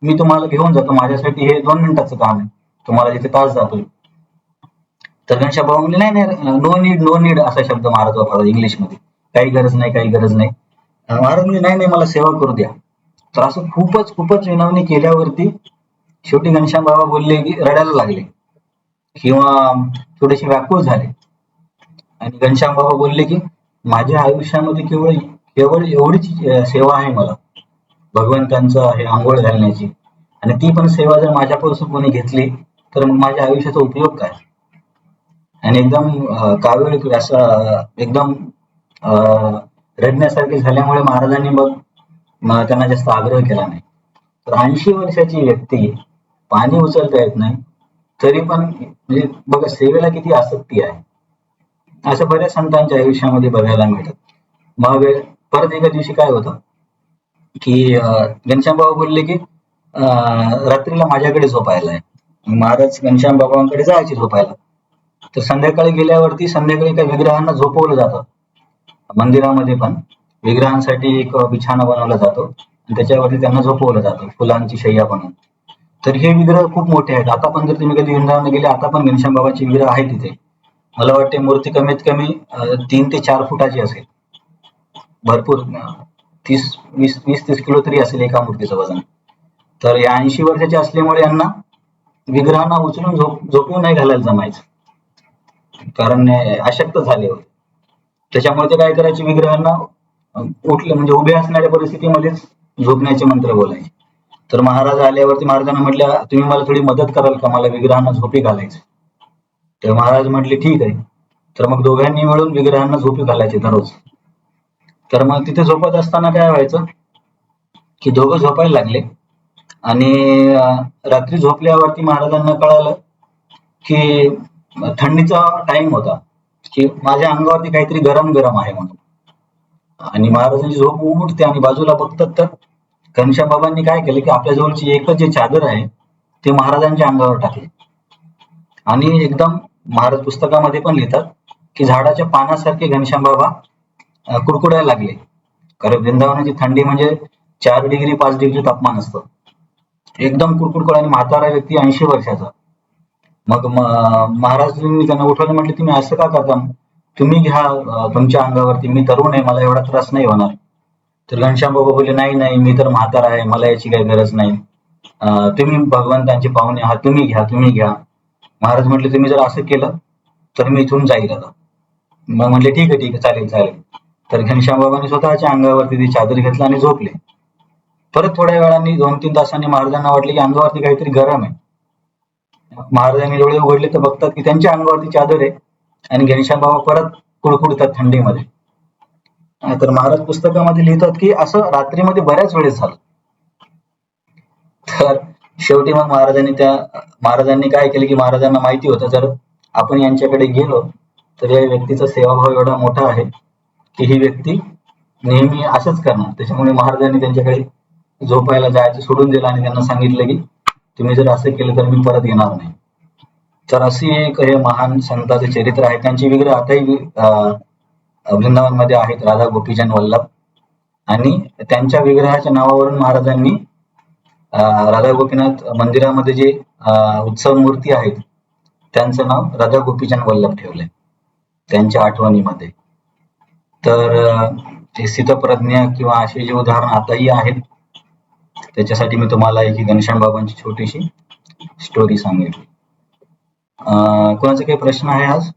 A: मी तुम्हाला घेऊन जातो, माझ्यासाठी हे 2 मिनिटाचं काम आहे, तुम्हाला जिथे तास जातोय. तर घनश्याम बाबा म्हणले, नाही नाही, नो नीड, नो नीड, असा शब्द महाराज वापरतात इंग्लिशमध्ये, काही गरज नाही, काही गरज नाही. महाराज म्हणजे नाही नाही, मला सेवा करू द्या. तर असं खूपच खूपच विनवणी केल्यावरती शेवटी घनश्याम बाबा बोलले की रडायला लागले किंवा थोडेसे व्याकुळ झाले. आणि घनश्याम बाबा बोलले की माझ्या आयुष्यामध्ये केवळ केवळ एवढीच सेवा आहे मला, भगवंतांचं आहे आंघोळ घालण्याची, आणि ती पण सेवा जर माझ्यापासून कोणी घेतली तर मग माझ्या आयुष्याचा उपयोग काय. आणि एकदम कावीळ असं एकदम रडण्यासारखे झाल्यामुळे महाराजांनी मग त्यांना जास्त आग्रह केला नाही. तर 80 वर्षाची व्यक्ती, पाणी उचलता येत नाही, तरी पण म्हणजे बघा सेवेला किती आसक्ती आहे, असं बऱ्याच संतांच्या आयुष्यामध्ये बघायला मिळतं. मग परत एका दिवशी काय होतं की घनश्याम बाबा बोलले की रात्रीला माझ्याकडे झोपायला आहे. महाराज घनश्याम बाबांकडे जायचे झोपायला. तर संध्याकाळी गेल्यावरती संध्याकाळी काही विग्रहांना झोपवलं जातं, मंदिरामध्ये पण विग्रहांसाठी एक बिछाना बनवला जातो आणि त्याच्यावरती त्यांना झोपवलं जातं, फुलांची शय्या बनवून. तर हे विग्रह खूप मोठे आहेत. आता पण जर तुम्ही कधी वृंदावनला गेले, आता पण घनश्याम बाबाचे विग्रह आहेत तिथे. मला वाटते मूर्ती कमीत कमी 3 ते 4 फुटाची असेल, भरपूर 20-30 किलो तरी असेल एका मूर्तीचं वजन. तर या 80 वर्षाचे असल्यामुळे यांना विग्रहांना उचलून झोपवून नाही घालायला जमायचं, कारण अशक्त झाले होते. त्याच्यामुळे ते काय करायचे, विग्रहांना उठले म्हणजे उभे असणाऱ्या परिस्थितीमध्येच झोपण्याचे मंत्र बोलायचे. तर महाराज आल्यावरती महाराजांना म्हटलं, तुम्ही मला थोडी मदत कराल का, मला विग्रहांना झोपी घालायचं. तर महाराज म्हटले ठीक आहे. तर मग दोघांनी मिळून विग्रहांना झोपी घालायचे दररोज. तर मग तिथे झोपत असताना काय व्हायचं की दोघं झोपायला लागले आणि रात्री झोपल्यावरती महाराजांना कळालं की थंडीचा टाइम होता, की माझ्या अंगावरती काहीतरी गरम गरम आहे म्हणून. आणि महाराजांची झोप उठते आणि बाजूला बघतात तर घनश्याम बाबांनी काय केलं की आपल्या जवळची एकच जे चादर आहे ते महाराजांच्या अंगावर टाकले. आणि एकदम महाराज पुस्तकामध्ये पण लिहितात की झाडाच्या पानासारखे घनश्याम बाबा कुडकुडायला लागले, कारण वृंदावनाची थंडी म्हणजे 4 डिग्री 5 डिग्री तापमान असतं, एकदम कुडकुड. आणि म्हातारा व्यक्ती 80 वर्षाचा. मग महाराजांनी त्यांना उठवलं, म्हटले तुम्ही असं का करता, तुम्ही घ्या तुमच्या अंगावरती, मी तरुण आहे, मला एवढा त्रास नाही होणार. तर घनश्याम बाबा बोलले, नाही नाही, मी तर म्हातारा आहे, मला याची काही गरज नाही, तुम्ही भगवंतांचे पाहुणे आहात, तुम्ही घ्या तुम्ही घ्या. महाराज म्हटले, तुम्ही जर असं केलं तर मी इथून जाईल आता. मग म्हटले ठीक आहे ठीक आहे, चालेल चालेल. तर घनश्याम बाबांनी स्वतःच्या अंगावरती ती चादर घेतला आणि झोपले. परत थोड्या वेळाने 2-3 तासांनी महाराजांना वाटले की अंगावरती काहीतरी गरम आहे. महाराजांनी डोळे उघडले तर बघतात की त्यांच्या अंगावरती चादर आहे आणि घनश्याम बाबा परत कुडकुडतात थंडीमध्ये. तर महाराज पुस्तकामध्ये लिहितात की असं रात्रीमध्ये बऱ्याच वेळेस झालं. तर शेवटी मग महाराजांनी काय केलं की महाराजांना माहिती होतं जर आपण यांच्याकडे गेलो तर या व्यक्तीचा सेवाभाव एवढा मोठा आहे की ही व्यक्ती नेहमी असंच करणार. त्याच्यामुळे महाराजांनी त्यांच्याकडे झोपायला जायचं सोडून दिलं आणि त्यांना सांगितलं की तुम्ही जर असं केलं तर मी परत येणार नाही. तर अशी एक हे महान संतांचे चरित्र आहे. त्यांची विग्रह आताही वृंदावन मध्ये आहेत, राधा गोपीचंद वल्लभ. आणि त्यांच्या विग्रहाच्या नावावरून महाराजांनी राधा गोपीनाथ मंदिरामध्ये जे उत्सव मूर्ती आहेत त्यांचं नाव राधा गोपीचंद वल्लभ ठेवलंय त्यांच्या आठवणीमध्ये. तर ते स्थितप्रज्ञ किंवा असे जे उदाहरण आताही आहेत, त्याच्यासाठी मी तुम्हाला एक घनश्याम बाबांची छोटीशी स्टोरी सांगितली. कोणाचे काही प्रश्न आहे आज?